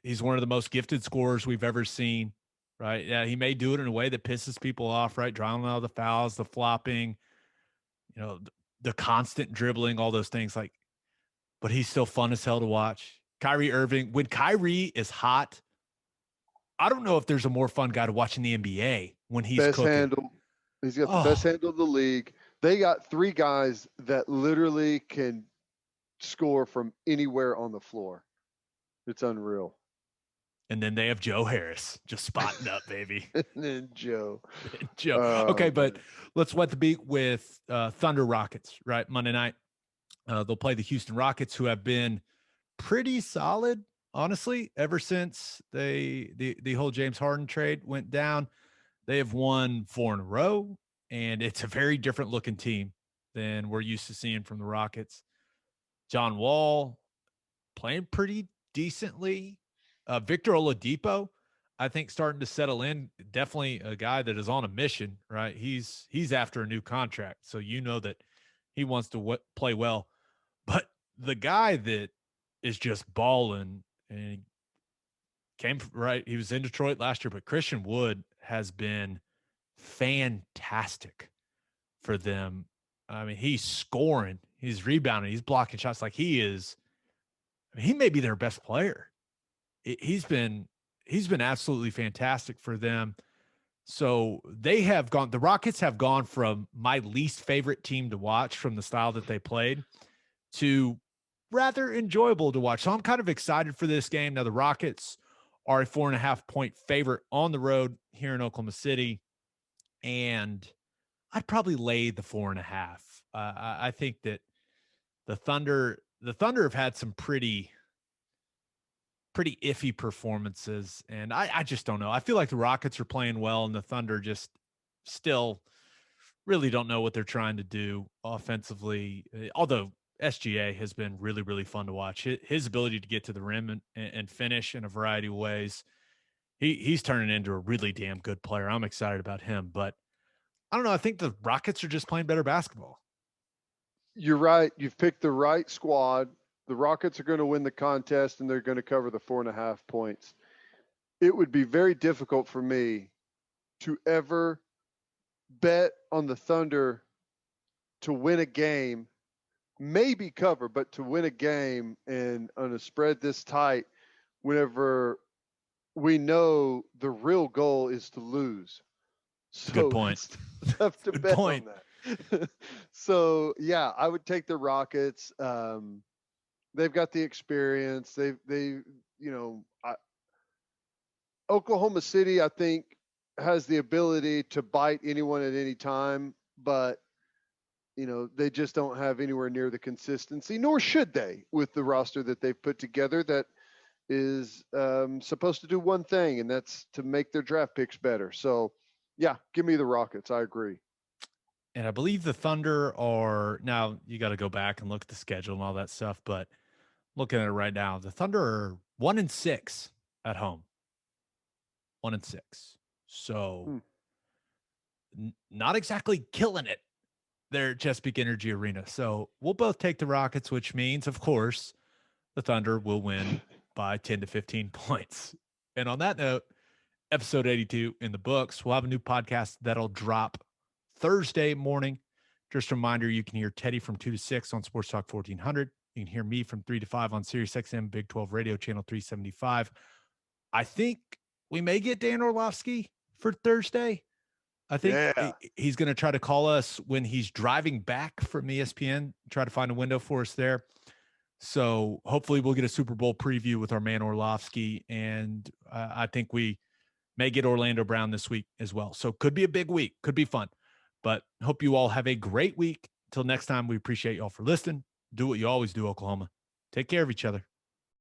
he's one of the most gifted scorers we've ever seen, right? Yeah, he may do it in a way that pisses people off, right? Drawing out the fouls, the flopping, the constant dribbling, all those things. Like, but he's still fun as hell to watch. Kyrie Irving, when Kyrie is hot, I don't know if there's a more fun guy to watch in the NBA when he's best cooking. Handle. He's got the best handle of the league. They got three guys that literally can score from anywhere on the floor. It's unreal. And then they have Joe Harris just spotting up, baby. And then Joe. Okay, but let's wet the beat with Thunder Rockets, right? Monday night. They'll play the Houston Rockets, who have been pretty solid, honestly, ever since the whole James Harden trade went down. They have won 4 in a row, and it's a very different looking team than we're used to seeing from the Rockets. John Wall playing pretty decently. Victor Oladipo, I think, starting to settle in. Definitely a guy that is on a mission, right? He's after a new contract, so you know that he wants to play well. But the guy that is just balling, and he was in Detroit last year, but Christian Wood has been fantastic for them. I mean, he's scoring, he's rebounding, he's blocking shots. Like, he may be their best player. He's been absolutely fantastic for them. So the Rockets have gone from my least favorite team to watch from the style that they played to rather enjoyable to watch. So I'm kind of excited for this game. Now, the Rockets are a 4.5 point favorite on the road here in Oklahoma City, and I'd probably lay the 4.5. I think that the Thunder have had some pretty iffy performances, and I just don't know. I feel like the Rockets are playing well, and the Thunder just still really don't know what they're trying to do offensively, although SGA has been really, really fun to watch. His ability to get to the rim and finish in a variety of ways, he's turning into a really damn good player. I'm excited about him, but I don't know. I think the Rockets are just playing better basketball. You're right. You've picked the right squad. The Rockets are going to win the contest, and they're going to cover the 4.5 points. It would be very difficult for me to ever bet on the Thunder to win a game, maybe cover, but to win a game and on a spread this tight whenever we know the real goal is to lose. So good point. It's tough to bet on that. So, yeah, I would take the Rockets. They've got the experience. Oklahoma City, I think, has the ability to bite anyone at any time, but they just don't have anywhere near the consistency, nor should they, with the roster that they've put together that is supposed to do one thing, and that's to make their draft picks better. So, yeah, give me the Rockets. I agree. And I believe the Thunder are now, you got to go back and look at the schedule and all that stuff. But looking at it right now, the Thunder are 1-6 at home. 1-6. So not exactly killing it there at Chesapeake Energy Arena. So we'll both take the Rockets, which means, of course, the Thunder will win by 10 to 15 points. And on that note, episode 82 in the books. We'll have a new podcast that'll drop Thursday morning. Just a reminder, you can hear Teddy from 2 to 6 on Sports Talk 1400. You can hear me from 3 to 5 on Sirius XM Big 12 Radio Channel 375. I think we may get Dan Orlovsky for Thursday. I think he's going to try to call us when he's driving back from ESPN, try to find a window for us there. So hopefully we'll get a Super Bowl preview with our man Orlovsky, and I think we may get Orlando Brown this week as well. So could be a big week, could be fun. But hope you all have a great week. Till next time, we appreciate you all for listening. Do what you always do, Oklahoma. Take care of each other.